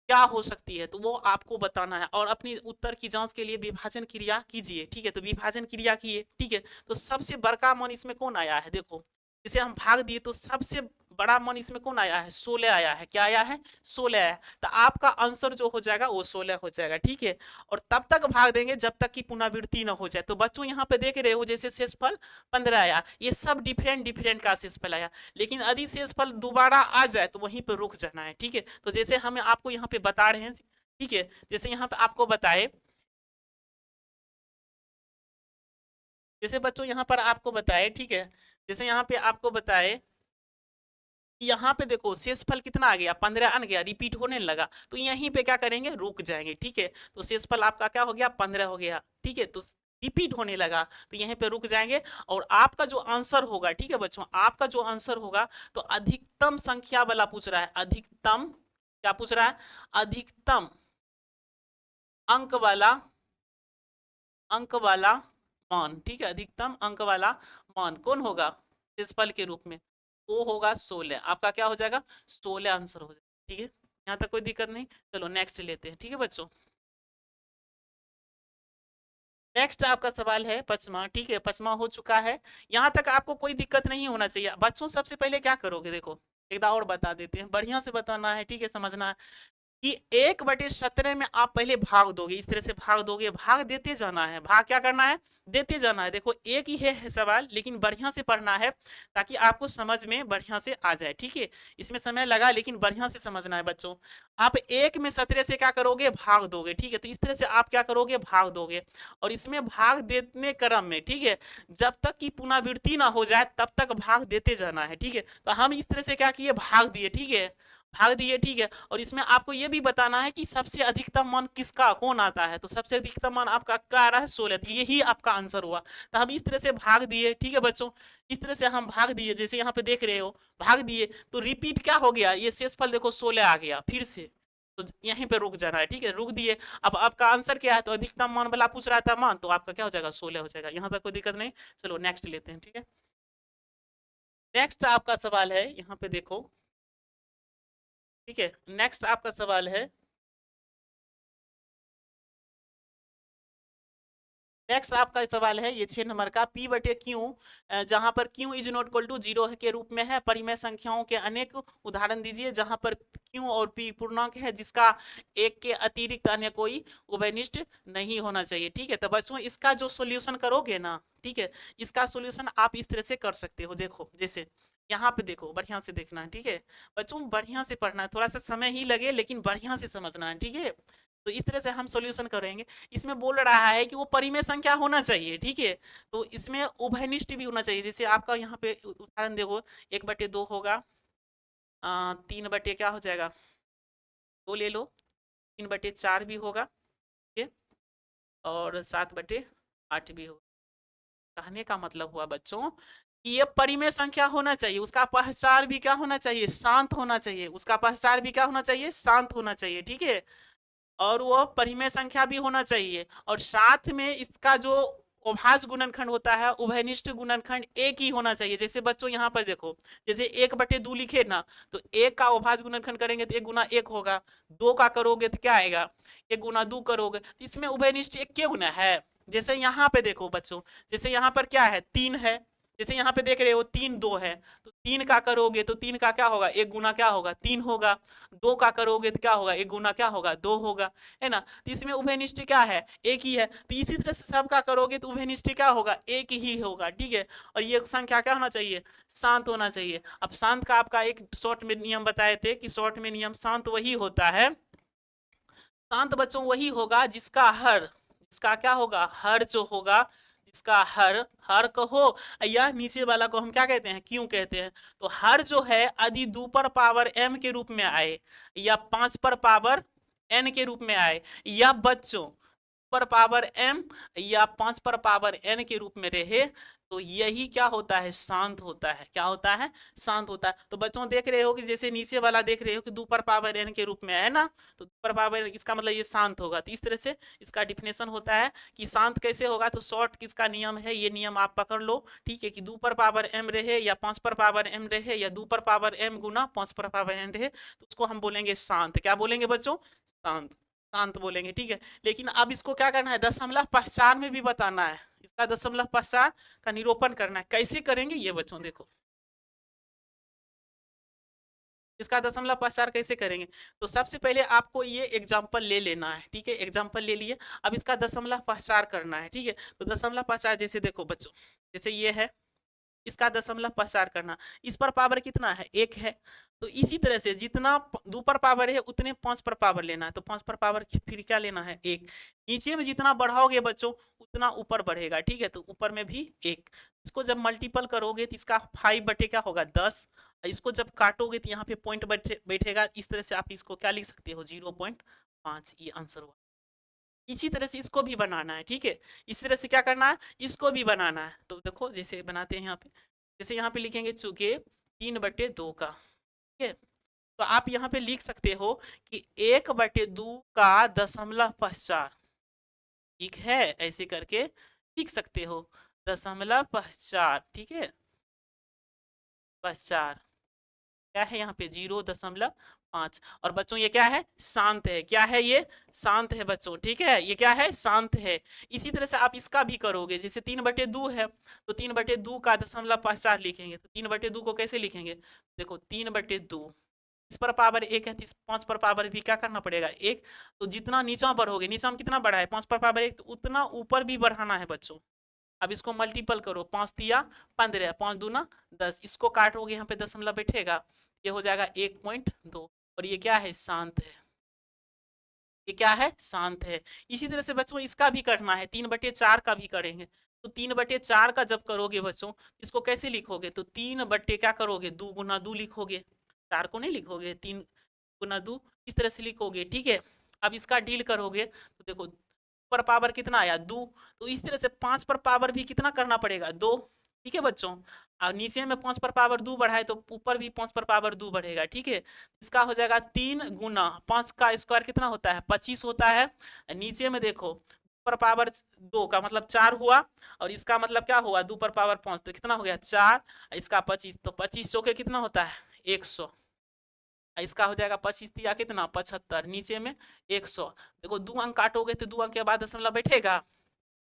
क्या हो सकती है, तो वो आपको बताना है। और अपनी उत्तर की जांच के लिए विभाजन क्रिया कीजिए, ठीक है। तो विभाजन क्रिया किए, ठीक है। तो सबसे बड़का मान इसमें कौन आया है, देखो इसे हम भाग दिए तो सबसे बड़ा मान इसमें कौन आया है, 16 आया है। क्या आया है, 16 आया है। तो आपका आंसर जो हो जाएगा वो 16 हो जाएगा, ठीक है। और तब तक भाग देंगे जब तक कि पुनरावृत्ति ना हो जाए। तो बच्चों यहाँ पे देख रहे हो जैसे शेषफल 15 आया, ये सब डिफरेंट डिफरेंट का शेषफल आया। लेकिन यदि शेषफल दोबारा आ जाए तो वहीं पर रुक जाना है, ठीक है। तो जैसे हमें आपको यहाँ पे बता रहे हैं, ठीक है, जैसे यहाँ पे आपको बताए, जैसे बच्चों यहाँ पर आपको बताए, ठीक है, जैसे यहाँ पे आपको बताए यहाँ पे देखो शेषफल कितना आ गया, 15 आ गया, रिपीट होने लगा। तो यहीं पे क्या करेंगे, रुक जाएंगे, ठीक है। तो शेषफल आपका क्या हो गया, 15 हो गया, ठीक है। तो रिपीट होने लगा तो यहीं पे रुक जाएंगे। और आपका जो आंसर होगा, ठीक है बच्चों, आपका जो आंसर होगा, तो अधिकतम संख्या वाला पूछ रहा है, अधिकतम क्या पूछ रहा है, अधिकतम अंक वाला, अंक वाला मान, ठीक है। अधिकतम अंक वाला मान कौन होगा शेषफल के रूप में, वो होगा 16। आपका क्या हो जाएगा, 16 आंसर हो जाएगा, ठीक है। यहाँ तक कोई दिक्कत नहीं। चलो नेक्स्ट लेते हैं, ठीक है बच्चों। नेक्स्ट आपका सवाल है पचमा, ठीक है, पचमा हो चुका है। यहाँ तक आपको कोई दिक्कत नहीं होना चाहिए बच्चों। सबसे पहले क्या करोगे, देखो एक बार और बता देते हैं, बढ़िया से बताना है, ठीक है, समझना है कि 1/17 में आप पहले भाग दोगे, इस तरह से भाग दोगे, भाग देते जाना है, भाग क्या करना है, देते जाना है। देखो एक ही है सवाल, लेकिन बढ़िया से पढ़ना है ताकि आपको समझ में बढ़िया से आ जाए, ठीक है। इसमें समय लगा लेकिन बढ़िया से समझना है बच्चों। आप 1 में 17 से क्या करोगे, भाग दोगे, ठीक है। तो इस तरह से आप क्या करोगे, भाग दोगे। और इसमें भाग देने क्रम में, ठीक है, जब तक कि पुनरावृत्ति ना हो जाए तब तक भाग देते जाना है, ठीक है। तो हम इस तरह से क्या किए, भाग दिए, ठीक है, भाग दिए, ठीक है। और इसमें आपको ये भी बताना है कि सबसे अधिकतम मान किसका कौन आता है। तो सबसे अधिकतम मान आपका क्या आ रहा है, 16। तो यही आपका आंसर हुआ। तो हम इस तरह से भाग दिए, ठीक है बच्चों, इस तरह से हम भाग दिए, जैसे यहाँ पे देख रहे हो भाग दिए। तो रिपीट क्या हो गया, ये शेषफल देखो 16 आ गया फिर से। तो यहीं पे रुक जाना है, ठीक है, रुक दिए। अब आपका आंसर क्या है, तो अधिकतम मान वाला पूछ रहा था मान, तो आपका क्या हो जाएगा, 16 हो जाएगा। यहाँ तक कोई दिक्कत नहीं। चलो नेक्स्ट लेते हैं, ठीक है। नेक्स्ट आपका सवाल है, यहाँ पे देखो, ठीक है, नेक्स्ट आपका सवाल है, नेक्स्ट आपका सवाल है ये 6 नंबर का, P/Q जहां पर Q is not equal to 0 के रूप में है। परिमेय संख्याओं के अनेक उदाहरण दीजिए जहां पर Q और P पूर्णांक है जिसका एक के अतिरिक्त अन्य कोई उभयनिष्ठ नहीं होना चाहिए, ठीक है। तो बच्चों इसका जो सॉल्यूशन करोगे ना, ठीक है, इसका सॉल्यूशन आप इस तरह से कर सकते हो। देखो जैसे यहाँ पे देखो, बढ़िया से देखना है, ठीक है बच्चों, बढ़िया से पढ़ना है, थोड़ा सा समय ही लगे लेकिन बढ़िया से समझना है, ठीक है। तो इस तरह से हम सॉल्यूशन करेंगे। इसमें बोल रहा है कि वो परिमेय संख्या होना चाहिए, ठीक है। तो इसमें उभयनिष्ठ भी होना चाहिए। जैसे आपका यहाँ पे उदाहरण देखो, 1/2 होगा, 3 क्या हो जाएगा, 2 ले लो, 3/4 भी होगा, ठीक है, और 7/8 भी होगा। कहने का मतलब हुआ बच्चों कि ये परिमेय संख्या होना चाहिए, उसका पहचान भी क्या होना चाहिए, शांत होना चाहिए, उसका पहचान भी क्या होना चाहिए, शांत होना चाहिए, ठीक है। और वो परिमेय संख्या भी होना चाहिए, और साथ में इसका जो अभाज्य गुणनखंड होता है, उभयनिष्ठ गुणनखंड एक ही होना चाहिए। जैसे बच्चों यहाँ पर देखो, जैसे 1/2 लिखे ना, तो 1 का अभाज्य गुणनखंड करेंगे तो 1 गुना 1 होगा, 2 का करोगे तो क्या आएगा, 1 गुना 2 करोगे, तो इसमें उभयनिष्ठ 1 क्यों गुना है। जैसे यहाँ पे देखो बच्चों, जैसे यहाँ पर क्या है, 3 है, जैसे यहाँ पे देख रहे हो 3 2 है, तो 3 का करोगे तो 3 का क्या होगा, 1 गुना क्या होगा, 3 होगा, 2 का करोगे तो क्या होगा, 1 गुना क्या होगा, 2 होगा, है ना। तो इसमें उभयनिष्ठ क्या है, एक ही है। तो इसी तरह से सबका करोगे तो उभयनिष्ठ क्या होगा, एक ही होगा, ठीक है। और ये संख्या क्या होना चाहिए, शांत होना चाहिए। अब शांत का आपका एक शॉर्ट में नियम बताए थे कि शॉर्ट में नियम शांत वही होता है, शांत बच्चों वही होगा जिसका हर, जिसका क्या होगा, हर जो होगा, जिसका हर, हर कहो या नीचे वाला को हम क्या कहते हैं, क्यों कहते हैं। तो हर जो है यदि 2 पर पावर m के रूप में आए, या 5 पर पावर n के रूप में आए, या बच्चों पर पावर m या 5 पर पावर n के रूप में रहे, तो यही क्या होता है, शांत होता है। क्या होता है, शांत होता है। तो बच्चों देख रहे हो कि जैसे नीचे वाला देख रहे हो कि 2 पर पावर n के रूप में है ना, तो 2 पर पावर, इसका मतलब ये शांत होगा। तो इस तरह से इसका डिफिनेशन होता है कि शांत कैसे होगा। तो शॉर्ट किसका नियम है, ये नियम आप पकड़ लो, ठीक है, कि 2 पर पावर m रहे या 5 पर पावर m रहे या 2 पर पावर m गुना 5 पर पावर n रहे, तो उसको हम बोलेंगे शांत। क्या बोलेंगे बच्चों, शांत, शांत बोलेंगे, ठीक है। लेकिन अब इसको क्या करना है, दशमलव पहचान में भी बताना है, इसका दशमलव पहचान का निरूपण करना है। कैसे करेंगे ये बच्चों देखो, इसका दशमलव पहचान कैसे करेंगे। तो सबसे पहले आपको ये एग्जांपल ले लेना है, ठीक है, एग्जांपल ले लिए, अब इसका दशमलव पहचान करना है, ठीक है। तो दशमलव पहचान जैसे देखो बच्चों, जैसे ये है, इसका दशमलव पहचान करना, इस पर पावर कितना है, 1 है। तो इसी तरह से जितना 2 पर पावर है उतने 5 पर पावर लेना है, तो 5 पर पावर फिर क्या लेना है, 1। नीचे में जितना बढ़ाओगे बच्चों उतना ऊपर बढ़ेगा, ठीक है, तो ऊपर में भी 1। इसको जब मल्टीपल करोगे तो इसका 5 क्या होगा, 10। इसको जब काटोगे तो यहाँ पे पॉइंट बैठेगा, इस तरह से आप इसको क्या लिख सकते हो, 0.5, ये आंसर हुआ। इसी तरह से इसको भी बनाना है, ठीक है, इस तरह से क्या करना है, इसको भी बनाना है। तो देखो जैसे बनाते हैं यहाँ पे, जैसे यहाँ पे लिखेंगे चूंकि 3/2 का, ठीक है, तो आप यहाँ पे लिख सकते हो कि 1/2 का दशमलव पहचान, ठीक है, ऐसे करके लिख सकते हो, दशमलव पहचान, ठीक है, पहचान क्या है यहाँ पे, 0.5। और बच्चों ये क्या है, शांत है। क्या है ये, शांत है बच्चों, ठीक है, ये क्या है, शांत है। इसी तरह से आप इसका भी करोगे, जैसे 3/2 है, तो 3/2 का दशमलव पहचान लिखेंगे, तो 3/2 को कैसे लिखेंगे, देखो 3/2, इस पर पावर 1 है, 5 पर पावर भी क्या करना पड़ेगा, 1। तो जितना नीचा बढ़ोगे, नीचा में कितना बढ़ा है, 5 पर पावर 1, तो उतना ऊपर भी बढ़ाना है बच्चों। अब इसको मल्टीपल करो, 5 तिया 15, 5 दूना 10, इसको काटोगे यहाँ पे दशमलव बैठेगा, ये हो जाएगा 1.2। और ये क्या है, शांत है, ये क्या है, शांत है। इसी तरह से बच्चों इसका भी करना है, 3/4 का भी करेंगे। तो 3/4 का जब करोगे बच्चों, इसको कैसे लिखोगे, तो 3 क्या करोगे, 2 गुना 2 लिखोगे, 4 को नहीं लिखोगे, 3 गुना 2 इस तरह से लिखोगे, ठीक है। अब इसका डील करोगे तो देखो पर पावर कितना आया, 2। तो इस तरह से 5 पर पावर भी कितना करना पड़ेगा, 2, ठीक है बच्चों। और नीचे में 5 पर पावर 2 बढ़ाए तो ऊपर भी 5 पर पावर 2 बढ़ेगा, ठीक है। इसका हो जाएगा 3 गुना 5 का स्क्वायर कितना होता है, 25 होता है। नीचे में देखो पर पावर 2 का मतलब 4 हुआ, और इसका मतलब क्या हुआ, 2 पर पावर 5, तो कितना हो गया 4, इसका 25, तो 25 चौके कितना होता है, 100। इसका हो जाएगा 25 तिया कितना, 75, नीचे में 100। देखो 2 अंक काटोगे तो 2 अंक के बाद दशमलव बैठेगा,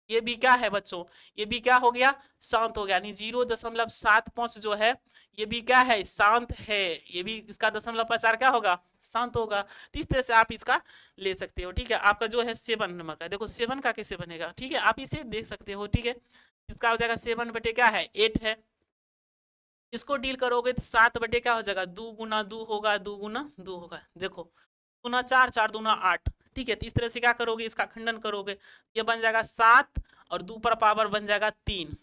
ये भी क्या है बच्चों, ये भी क्या हो गया, शांत हो गया, यानी 0.75 जो है ये भी क्या है, शांत है। ये भी इसका दशमलव पहचान क्या होगा, शांत होगा। तो इस तरह से आप इसका ले सकते हो, ठीक है। आपका जो है 7 नंबर का, देखो 7 का कैसे बनेगा, ठीक है, आप इसे देख सकते हो, ठीक है। इसका हो जाएगा 7 क्या है, 8 है। इसको डील करोगे तो 7 क्या हो जाएगा, 2 गुना 2 होगा, 2 गुना 2 होगा, देखो गुना 4, 4 दूना 8, ठीक है। तो इस तरह से क्या करोगे, इसका खंडन करोगे, ये बन जाएगा 7 और 2 पर पावर बन जाएगा 3,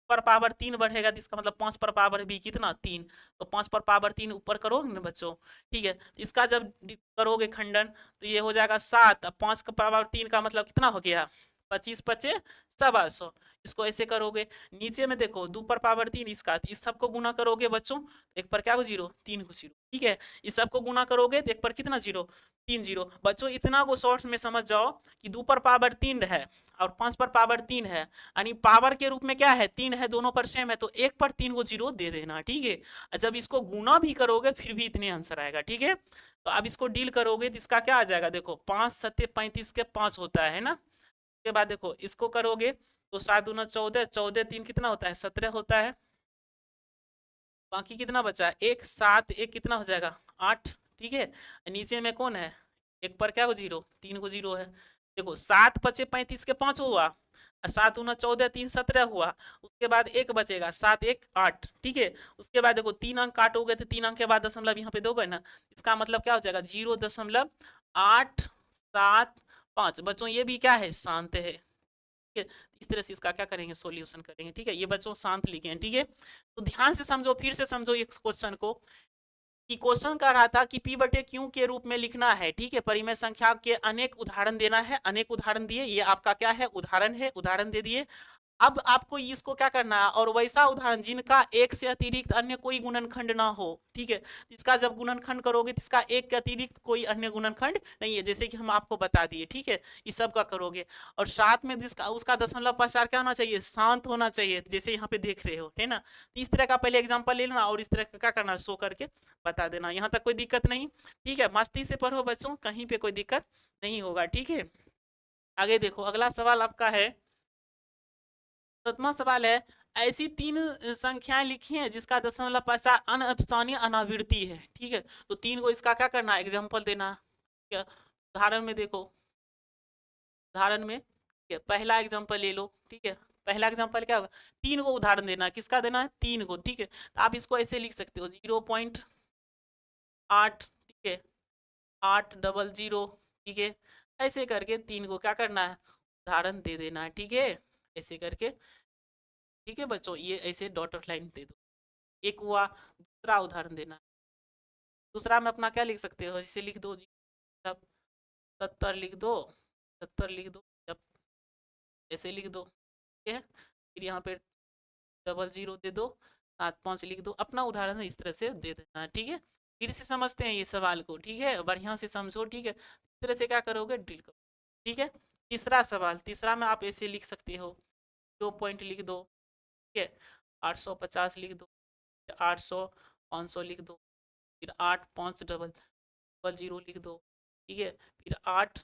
पर पावर 3 बढ़ेगा तो इसका मतलब 5 पर पावर भी कितना 3, तो 5 पर पावर 3 ऊपर करोगे ना बच्चों, ठीक है। तो इसका जब करोगे खंडन तो ये हो जाएगा 7, अब 5 का पावर 3 का मतलब कितना हो गया 25 पचे 125। इसको ऐसे करोगे, नीचे में देखो 2 पर पावर 3 इसका, तो इस सबको गुना करोगे बच्चों, एक पर क्या हो 0, 3 को 0, ठीक है। इस सबको गुना करोगे तो एक पर कितना 0, 3 0। बच्चों इतना को शॉर्ट में समझ जाओ कि 2 पर पावर 3 है और 5 पर पावर 3 है, यानी पावर के रूप में क्या है 3 है, दोनों पर सेम है, तो एक पर 3 को 0 दे देना, ठीक है। जब इसको गुना भी करोगे फिर भी इतने आंसर आएगा, ठीक है। तो अब इसको डील करोगे तो इसका क्या आ जाएगा, देखो 5 सत्ते 35 के 5 होता है ना। उसके बाद देखो इसको करोगे तो 7 दूना 14, 14 3 कितना होता है 17 होता है, बाकी कितना बचा है 1, 7 1 कितना हो जाएगा 8, ठीक है। नीचे में कौन है, एक पर क्या हो 0, 3 को 0 है। देखो 7 पचे 35 के 5 हुआ, 7 दूना 14 3 17 हुआ, उसके बाद एक बचेगा 7 1 8, ठीक है। उसके बाद देखो 3 अंक काटोगे तो 3 अंक के बाद दशमलव यहाँ पे दोगे ना, इसका मतलब क्या हो जाएगा 0.875। बच्चों ये भी क्या है शांत है, ठीक है। इस तरह से इसका क्या करेंगे सॉल्यूशन करेंगे, ठीक है। ये बच्चों शांत लिखे हैं, ठीक है। तो ध्यान से समझो, फिर से समझो इस क्वेश्चन को, कि क्वेश्चन कर रहा था कि P बटे Q के रूप में लिखना है, ठीक है। परिमेय संख्या के अनेक उदाहरण देना है, अनेक उदाहरण दिए, ये आपका क्या है उदाहरण है, उदाहरण दे दिए। अब आपको इसको क्या करना है, और वैसा उदाहरण जिनका एक से अतिरिक्त अन्य कोई गुणनखंड ना हो, ठीक है। इसका जब गुणनखंड करोगे तो इसका एक के अतिरिक्त कोई अन्य गुणनखंड नहीं है, जैसे कि हम आपको बता दिए, ठीक है। इस सब का करोगे और साथ में जिसका उसका दशमलव प्रसार क्या होना चाहिए, शांत होना चाहिए, जैसे यहाँ पे देख रहे हो, है ना। तो इस तरह का पहले एग्जाम्पल ले लेना और इस तरह का क्या करना शो करके बता देना, यहाँ तक कोई दिक्कत नहीं, ठीक है। मस्ती से पढ़ो बच्चों, कहीं पे कोई दिक्कत नहीं होगा, ठीक है। आगे देखो, अगला सवाल आपका है 7वां सवाल है, ऐसी 3 संख्याएं लिखी हैं जिसका दशमलव प्रसार अनअपसानी अनावृत्ति है, ठीक है। तो 3 को इसका क्या करना है एग्जाम्पल देना, ठीक है। उदाहरण में देखो, उदाहरण में पहला एग्जाम्पल ले लो, ठीक है। पहला एग्जाम्पल क्या होगा, 3 को उदाहरण देना, किसका देना है 3 को, ठीक है। तो आप इसको ऐसे लिख सकते हो 0.8, ठीक है, 800, ठीक है। ऐसे करके 3 को क्या करना है उदाहरण दे देना है, ठीक है, ऐसे करके, ठीक है बच्चों। ये ऐसे डॉटेड लाइन दे दो, एक हुआ। दूसरा उदाहरण देना, दूसरा में अपना क्या लिख सकते हो, जैसे लिख दो जी, जब 70 लिख दो, 70 लिख दो, जब ऐसे लिख दो, ठीक है। फिर यहाँ पे 00 दे दो, 75 लिख दो, अपना उदाहरण इस तरह से दे देना, ठीक है। फिर से समझते हैं ये सवाल को, ठीक है, बढ़िया से समझो, ठीक है। इस तरह से क्या करोगे डील करो, ठीक है। तीसरा सवाल, तीसरा में आप ऐसे लिख सकते हो, 2 पॉइंट लिख दो, ठीक है, 850 लिख दो, 800 500 लिख दो, फिर 8 5 डबल 0 लिख दो, ठीक है। फिर 8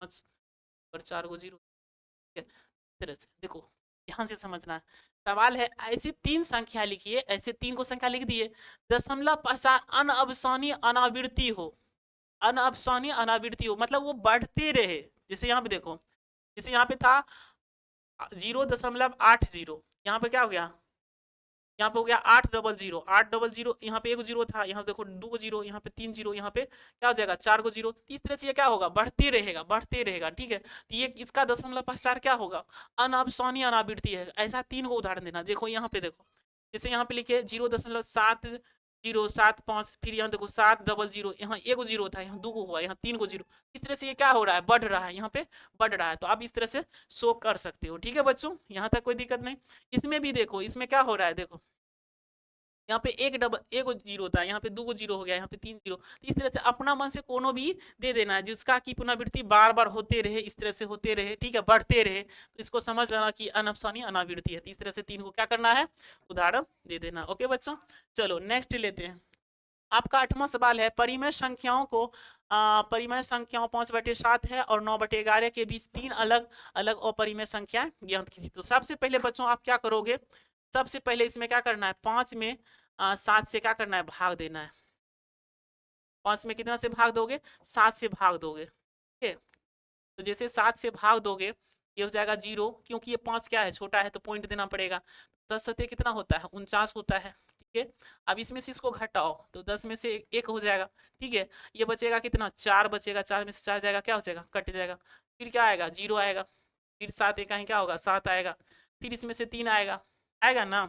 5 पर 4 को 0, ठीक है। इस तरह से देखो, ध्यान से समझना है। सवाल है ऐसी 3 संख्या लिखिए, ऐसे 3 को संख्या लिख दिए, दशमलव प्रसार अनअपसानी अनावृत्ति हो, अनअपसानी अनावृत्ति हो, मतलब वो बढ़ते रहे। जैसे यहाँ पे देखो, जैसे यहाँ पे था 0.80, यहाँ पे क्या हो गया, यहाँ पे हो गया 800, 800, यहाँ पे 1 जीरो था, यहाँ देखो 2 जीरो, यहाँ पे 3 जीरो, यहाँ पे क्या हो जाएगा 4 को जीरो। इस तरह से ये क्या होगा बढ़ते रहेगा, बढ़ते रहेगा, ठीक है। तो ये इसका दशमलव प्रसार क्या होगा अनअपसानी अनावृत्ति है। ऐसा 3 को उदाहरण देना, देखो यहाँ पे देखो, जैसे यहाँ पे लिखे 0.7075, फिर यहाँ देखो 700, यहाँ 1 जीरो था, यहाँ 2 को हुआ, यहाँ 3 को जीरो। इस तरह से ये क्या हो रहा है बढ़ रहा है, यहाँ पे बढ़ रहा है। तो आप इस तरह से शो कर सकते हो, ठीक है बच्चों, यहाँ तक कोई दिक्कत नहीं। इसमें भी देखो, इसमें क्या हो रहा है देखो, यहाँ पे एक जीरो था, यहाँ पे 2 जीरो हो गया, यहाँ पे 3 जीरो। इस तरह से अपना मन से कोनो भी दे देना है जिसका की पुनरावृत्ति बार बार होते रहे, इस तरह से होते रहे, ठीक है, बढ़ते रहे। तो इसको समझ जाना कि अनअपसानी अनावृत्ति है। इस तरह से 3 को क्या करना है उदाहरण दे देना, ओके बच्चों। चलो नेक्स्ट लेते हैं, आपका 8वां सवाल है, परिमेय संख्याओं को परिमेय संख्याओं 5/7 है और 9/11 के बीच 3 अलग अलग अपरिमेय संख्या ज्ञात कीजिए। तो सबसे पहले बच्चों आप क्या करोगे, सबसे पहले इसमें क्या करना है 5 में 7 से क्या करना है भाग देना है। 5 में कितना से भाग दोगे 7 से भाग दोगे, ठीक है। तो जैसे 7 से भाग दोगे ये हो जाएगा 0, क्योंकि ये 5 क्या है छोटा है तो पॉइंट देना पड़ेगा। 10 सत्ते कितना होता है 49 होता है, ठीक है। अब इसमें से इसको घटाओ तो 10 में से एक हो जाएगा, ठीक है। ये बचेगा कितना, 4 बचेगा, 4 में से 4 जाएगा, क्या हो जाएगा, कट जाएगा। फिर क्या आएगा, 0 आएगा। फिर 7 एक क्या होगा, 7 आएगा। फिर इसमें से 3 आएगा, आएगा ना।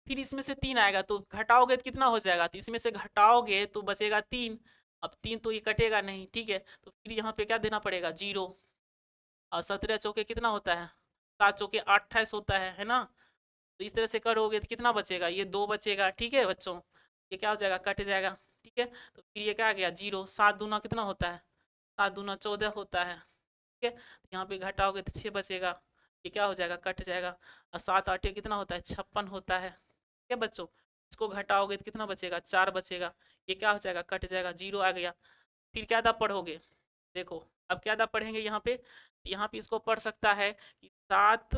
फिर इसमें से 3 आएगा तो घटाओगे तो कितना हो जाएगा, तो इसमें से घटाओगे तो बचेगा 3। अब 3 तो ये कटेगा नहीं, ठीक है। तो फिर यहाँ पे क्या देना पड़ेगा, 0। और 17 चौके कितना होता है, 7 चौके 28 होता है ना। तो इस तरह से करोगे तो कितना बचेगा, ये 2 बचेगा, ठीक है बच्चों। ये क्या हो जाएगा, कट जाएगा, ठीक है। तो फिर ये क्या आ गया, 0। 7 दूना कितना होता है, 7 दूना 14 होता है, ठीक है। तो यहाँ पे घटाओगे तो 6 बचेगा, ये क्या हो जाएगा, कट जाएगा। और 7 8 कितना होता है, 56 होता है, ठीक है बच्चों। इसको घटाओगे तो कितना बचेगा, 4 बचेगा। ये क्या हो जाएगा, कट जाएगा, 0 आ गया। फिर क्या था पढ़ोगे, देखो अब क्या था पढ़ेंगे यहाँ पे। यहाँ पे इसको पढ़ सकता है कि 7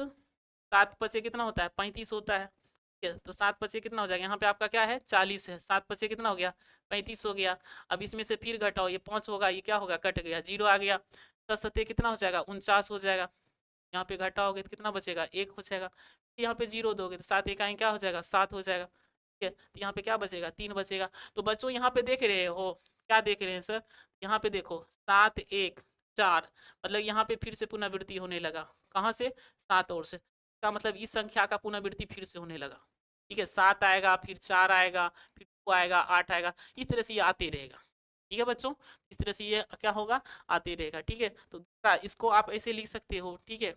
7 पचे कितना होता है, 35 होता है, ठीक है। तो 7 पचे कितना हो जाएगा, यहाँ पे आपका क्या है, 40 है। 7 पचे कितना हो गया, 35 हो गया। अब इसमें से फिर घटाओ, ये 5 होगा, ये क्या होगा, कट गया, 0 आ गया। 10 सत्ते कितना हो जाएगा, 49 हो जाएगा। यहाँ पे घटाओगे तो कितना बचेगा, 1 हो जाएगा। यहाँ पे 0 दोगे तो 7 इकाई क्या हो जाएगा, 7 हो जाएगा, ठीक है। तो यहाँ पे क्या बचेगा, 3 बचेगा। तो बच्चों यहाँ पे देख रहे हो, क्या देख रहे हैं सर, यहाँ पे देखो 7 1 4, मतलब यहाँ पे फिर से पुनरावृत्ति होने लगा, कहाँ से, 7 और से। का मतलब इस संख्या का पुनरावृत्ति फिर से होने लगा, ठीक है। 7 आएगा, फिर 4 आएगा, फिर 2 आएगा, 8 आएगा, इस तरह से ये आते रहेगा, ठीक है बच्चों। इस तरह से ये क्या होगा, आते रहेगा, ठीक है। तो दूसरा इसको आप ऐसे लिख सकते हो, ठीक है।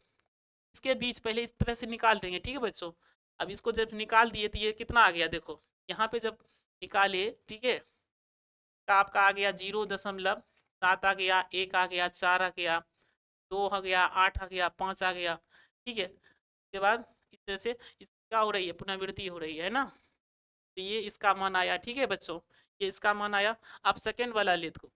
इसके बीच पहले इस तरह से निकाल देंगे, ठीक है बच्चों। अब इसको जब निकाल दिए तो ये कितना आ गया, देखो यहाँ पे जब निकाले, ठीक है, तो आपका आ गया 0.7 आ गया, 1 आ गया, 4 आ गया, 2 आ गया, 8 आ गया, 5 आ गया, ठीक है। उसके बाद इस तरह से क्या हो रही है, पुनरावृत्ति हो रही है ना। तो ये इसका मान आया, ठीक है बच्चों, ये इसका मान आया। आप सेकेंड वाला ले दो,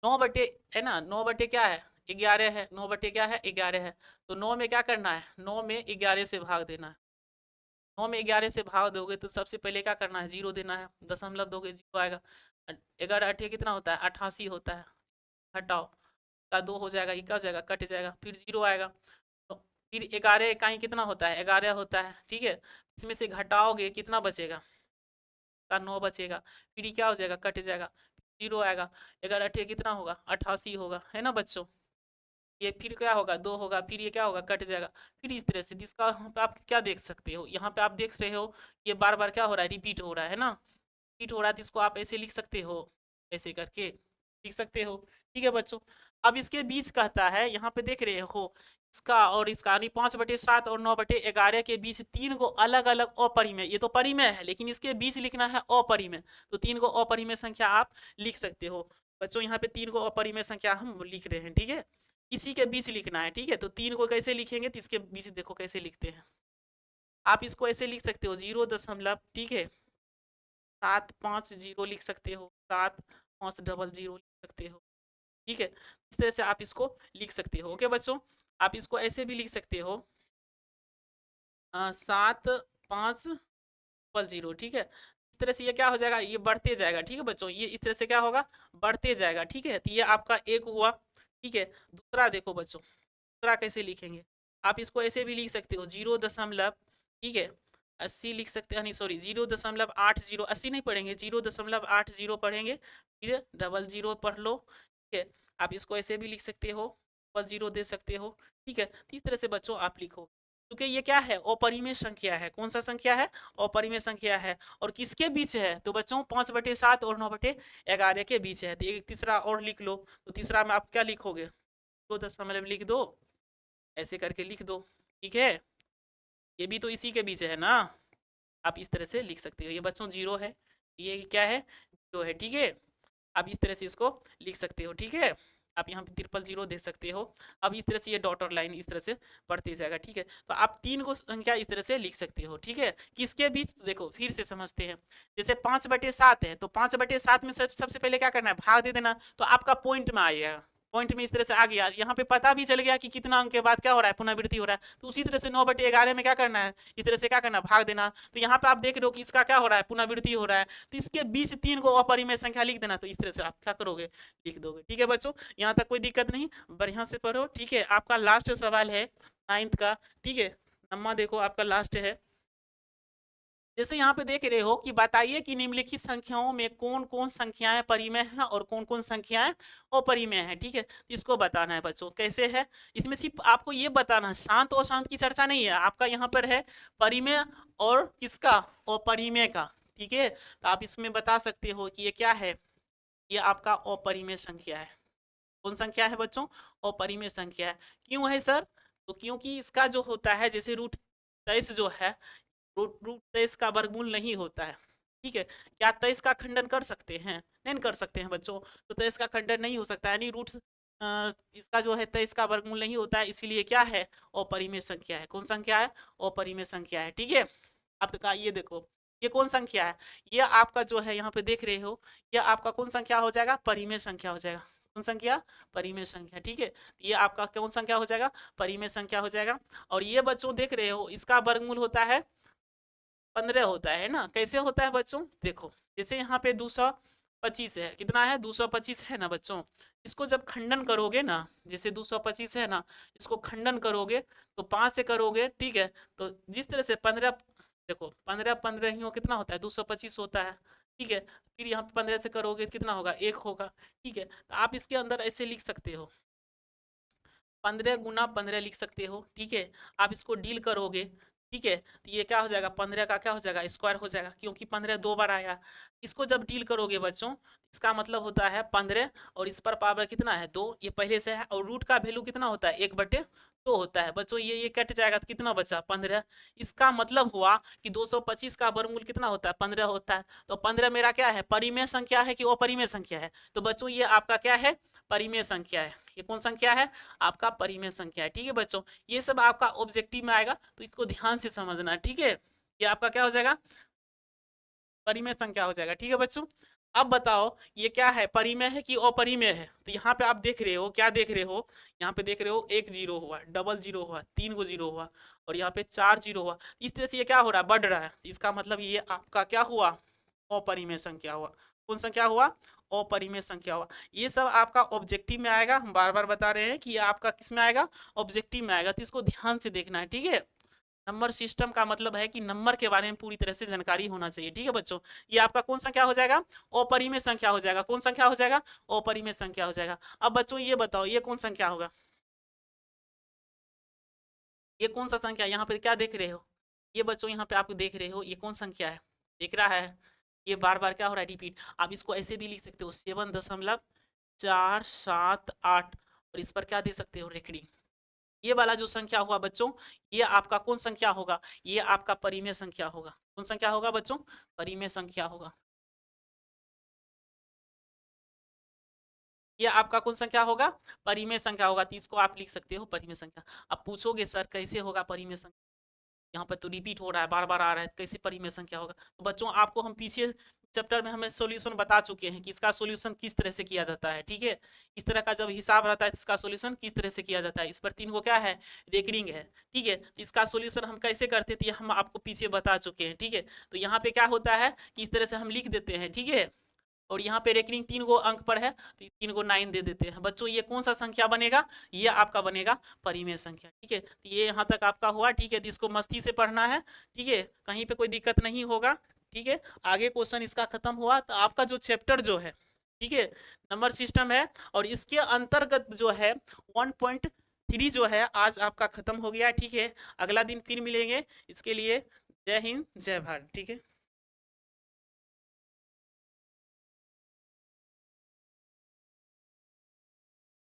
9 बटे है ना, 9 बटे क्या है, 11 है। 9 बटे क्या है, 11 है। तो 9 में क्या करना है, 9 में 11 से भाग देना है। 9 में 11 से भाग दोगे तो सबसे पहले क्या करना है, 0 देना है, दशमलव दोगे 0 आएगा। 11 8 कितना होता है, 88 होता है। घटाओ का 2 हो जाएगा, ये क्या हो जाएगा, कट जाएगा, फिर 0 आएगा। तो फिर 11 इकाई कितना होता है, 11 होता है, ठीक है। इसमें से घटाओगे कितना बचेगा, का 9 बचेगा। फिर ये क्या हो जाएगा, कट जाएगा, 0 आएगा। 11 8 कितना होगा, 88 होगा, है ना बच्चों। ये फिर क्या होगा, 2 होगा, फिर ये क्या होगा, कट जाएगा। फिर इस तरह से जिसका यहाँ पे आप क्या देख सकते हो, यहाँ पे आप देख रहे हो ये बार बार क्या हो रहा है, रिपीट हो रहा है ना। रिपीट हो रहा है तो इसको आप ऐसे लिख सकते हो, ऐसे करके लिख सकते हो, ठीक है बच्चों। अब इसके बीच कहता है, यहाँ पे देख रहे हो इसका और इसका, यानी 5/7 और 9/11 के बीच 3 को अलग अलग अपरिमेय, ये तो परिमेय है लेकिन इसके बीच लिखना है अपरिमेय। तो 3 को अपरिमेय संख्या आप लिख सकते हो बच्चों। यहाँ पे 3 को अपरिमेय संख्या हम लिख रहे हैं, ठीक है। इसी के बीच लिखना है, ठीक है। तो 3 को कैसे लिखेंगे, तो इसके बीच देखो कैसे लिखते हैं। आप इसको ऐसे लिख सकते हो, 0 ठीक है 750 लिख सकते हो, 7500 लिख सकते हो, ठीक है। इस तरह से आप इसको लिख सकते हो, ओके बच्चों। आप इसको ऐसे भी लिख सकते हो, 7500, ठीक है। इस तरह से ये क्या हो जाएगा, ये बढ़ते जाएगा, ठीक है बच्चों। ये इस तरह से क्या होगा, बढ़ते जाएगा, ठीक है। तो ये आपका एक हुआ, ठीक है। दूसरा देखो बच्चों, दूसरा कैसे लिखेंगे, आप इसको ऐसे भी लिख सकते हो, 0, ठीक है 80 लिख सकते हैं, नहीं सॉरी 0.80, 80 नहीं पढ़ेंगे, 0.80 पढ़ेंगे, फिर 00 पढ़ लो, ठीक है। आप इसको ऐसे भी लिख सकते हो, 00 दे सकते हो, ठीक है। इस तरह से बच्चों आप लिखो, क्योंकि ये क्या है, अपरिमेय संख्या है। कौन सा संख्या है, अपरिमेय संख्या है। और किसके बीच है, तो बच्चों 5/7 और 9/11 के बीच है। तो एक तीसरा और लिख लो, तो तीसरा में आप क्या लिखोगे, 2 लिख दो, ऐसे करके लिख दो, ठीक है। ये भी तो इसी के बीच है ना, आप इस तरह से लिख सकते हो। ये बच्चों 0 है, ये क्या है, 0 है, ठीक है। आप इस तरह से इसको लिख सकते हो, ठीक है। आप यहाँ पे 000 देख सकते हो। अब इस तरह से ये डॉटर लाइन इस तरह से बढ़ते जाएगा, ठीक है। तो आप 3 को संख्या इस तरह से लिख सकते हो, ठीक है। किसके बीच, तो देखो फिर से समझते हैं। जैसे 5/7 है, तो 5/7 में सबसे पहले क्या करना है, भाग दे देना, तो आपका पॉइंट में आएगा। पॉइंट में इस तरह से आ गया, यहाँ पे पता भी चल गया कि कितना अंक के बाद क्या हो रहा है, पुनरावृत्ति हो रहा है। तो उसी तरह से 9/11 में क्या करना है, इस तरह से क्या करना है, भाग देना। तो यहाँ पे आप देख रहे हो कि इसका क्या हो रहा है, पुनरावृत्ति हो रहा है। तो इसके बीच 3 को अपरिमेय संख्या लिख देना। तो इस तरह से आप क्या करोगे, लिख दोगे, ठीक है बच्चों। यहाँ तक कोई दिक्कत नहीं, बढ़िया से पढ़ो, ठीक है। आपका लास्ट सवाल है 9th का, ठीक है। नम्मा देखो आपका लास्ट है, जैसे यहाँ पे देख रहे हो कि बताइए कि निम्नलिखित संख्याओं में कौन कौन संख्याएं परिमेय हैं और कौन कौन संख्याएं अपरिमेय हैं। ठीक है, इसको बताना है बच्चों। कैसे है, इसमें सिर्फ आपको ये बताना है, शांत और शांत की चर्चा नहीं है आपका, यहाँ पर है परिमेय और किसका, अपरिमेय का। ठीक है, तो आप इसमें बता सकते हो कि ये क्या है, ये आपका अपरिमेय संख्या है। कौन संख्या है बच्चों, अपरिमेय संख्या है। क्यों है सर, तो क्योंकि इसका जो होता है, जैसे रूट 23 जो है, रूट रूट 23 का वर्गमूल नहीं होता है। ठीक है, क्या 23 का खंडन कर सकते हैं, नहीं कर सकते हैं बच्चों, तो 23 का खंडन नहीं हो सकता, यानी रूट इसका जो है 23 का वर्गमूल नहीं होता है, इसीलिए क्या है, अपरिमेय संख्या है। कौन संख्या है, अपरिमेय संख्या है। ठीक है, अब तक ये देखो, ये कौन संख्या है, ये आपका जो है यहाँ पे देख रहे हो, ये आपका कौन संख्या हो जाएगा, परिमेय संख्या हो जाएगा। कौन संख्या, परिमेय संख्या। ठीक है, ये आपका कौन संख्या हो जाएगा, परिमेय संख्या हो जाएगा। और ये बच्चों देख रहे हो, इसका वर्गमूल होता है 15 होता है ना। कैसे होता है बच्चों, देखो जैसे यहाँ पे 225 है, कितना है, 225 है ना बच्चों। इसको जब खंडन करोगे ना, जैसे 225 है ना, इसको खंडन करोगे तो 5 से करोगे। ठीक है, तो जिस तरह से 15, देखो 15 15 ही कितना होता है, 225 होता है। ठीक है, फिर यहाँ पे 15 से करोगे कितना होगा, 1 होगा। ठीक है, तो आप इसके अंदर ऐसे लिख सकते हो, 15 गुना 15 लिख सकते हो। ठीक है, आप इसको डील करोगे। ठीक है, तो ये क्या हो जाएगा, 15 का क्या हो जाएगा, स्क्वायर हो जाएगा, क्योंकि 15 दो बार आया। इसको जब डील करोगे बच्चों, इसका मतलब होता है 15, और इस पर पावर कितना है, 2, ये पहले से है। और रूट का वैल्यू कितना होता है, 1/2 होता है बच्चों। ये कट जाएगा तो कितना बचा, 15। इसका मतलब हुआ कि 225 का वर्गमूल कितना होता है, 15 होता है। तो 15 मेरा क्या है, परिमेय संख्या है कि अपरिमेय संख्या है, तो बच्चों ये आपका क्या है, परिमेय संख्या है। ये कौन संख्या है, आपका परिमेय संख्या है। ठीक है बच्चों, ये सब आपका ऑब्जेक्टिव में आएगा, तो इसको ध्यान से समझना है। ठीक है, ये आपका क्या हो जाएगा, परिमेय संख्या हो जाएगा। ठीक है बच्चों, अब बताओ ये क्या है, परिमेय है कि अपरिमेय है। तो यहाँ पे आप देख रहे हो, क्या देख रहे हो, यहाँ पे देख रहे हो 1 0 हुआ, डबल 0 हुआ, 3 गो 0 हुआ, और यहाँ पे 4 0 हुआ। इस तरह से ये क्या हो रहा है, बढ़ रहा है। इसका मतलब ये आपका क्या हुआ, अपरिमेय संख्या हुआ। कौन संख्या हुआ, अपरिमेय संख्या हुआ। ये सब आपका ऑब्जेक्टिव में आएगा, हम बार बार बता रहे हैं कि ये आपका किस में आएगा, ऑब्जेक्टिव में आएगा, तो इसको ध्यान से देखना है। ठीक है, नंबर सिस्टम का मतलब है कि नंबर के बारे में पूरी तरह से जानकारी होना चाहिए। ठीक है बच्चों, ये आपका कौन संख्या हो जाएगा, अपरिमेय संख्या हो जाएगा। कौन संख्या हो जाएगा, अपरिमेय संख्या हो जाएगा। अब बच्चों ये बताओ, ये कौन संख्या होगा, ये कौन सा संख्या, यहाँ पे क्या देख रहे हो, ये बच्चों यहाँ पे आप देख रहे हो, ये कौन संख्या है, दिख रहा है, ये बार बार क्या हो रहा है, रिपीट। आप इसको ऐसे भी लिख सकते हो, 7.478, और इस पर क्या दे सकते हो, रेकड़ी। ये वाला जो संख्या हुआ बच्चों, ये आपका कौन संख्या होगा, ये आपका परिमेय संख्या होगा। कौन संख्या होगा बच्चों, परिमेय संख्या होगा। ये आपका कौन संख्या होगा, परिमेय संख्या होगा, तो इसको आप लिख सकते हो परिमेय संख्या। अब पूछोगे सर कैसे होगा परिमेय संख्या, यहाँ पर तो रिपीट हो रहा है, बार बार आ रहा है, कैसे परिमेय संख्या होगा। तो बच्चों आपको हम पीछे चैप्टर में हमें सॉल्यूशन बता चुके हैं कि इसका सॉल्यूशन किस तरह से किया जाता है। ठीक है, इस तरह का जब हिसाब रहता है तो इसका सॉल्यूशन किस तरह से किया जाता है। इस पर 3 को क्या है, रेकरिंग है। ठीक है, तो इसका सॉल्यूशन हम कैसे करते थे, हम आपको पीछे बता चुके हैं। ठीक है, तो यहाँ पे क्या होता है कि इस तरह से हम लिख देते हैं। ठीक है, और यहाँ पे रेकरिंग 3 गो अंक पर है, तो 3 को 9 दे देते हैं बच्चों। ये कौन सा संख्या बनेगा, ये आपका बनेगा परिमेय संख्या। ठीक है, तो ये यहाँ तक आपका हुआ। ठीक है, तो इसको मस्ती से पढ़ना है। ठीक है, कहीं पे कोई दिक्कत नहीं होगा। ठीक है, आगे क्वेश्चन इसका खत्म हुआ, तो आपका जो चैप्टर जो है, ठीक है, नंबर सिस्टम है, और इसके अंतर्गत जो है 1.3 जो है आज आपका खत्म हो गया। ठीक है, अगला दिन फिर मिलेंगे। इसके लिए जय हिंद, जय भारत। ठीक है।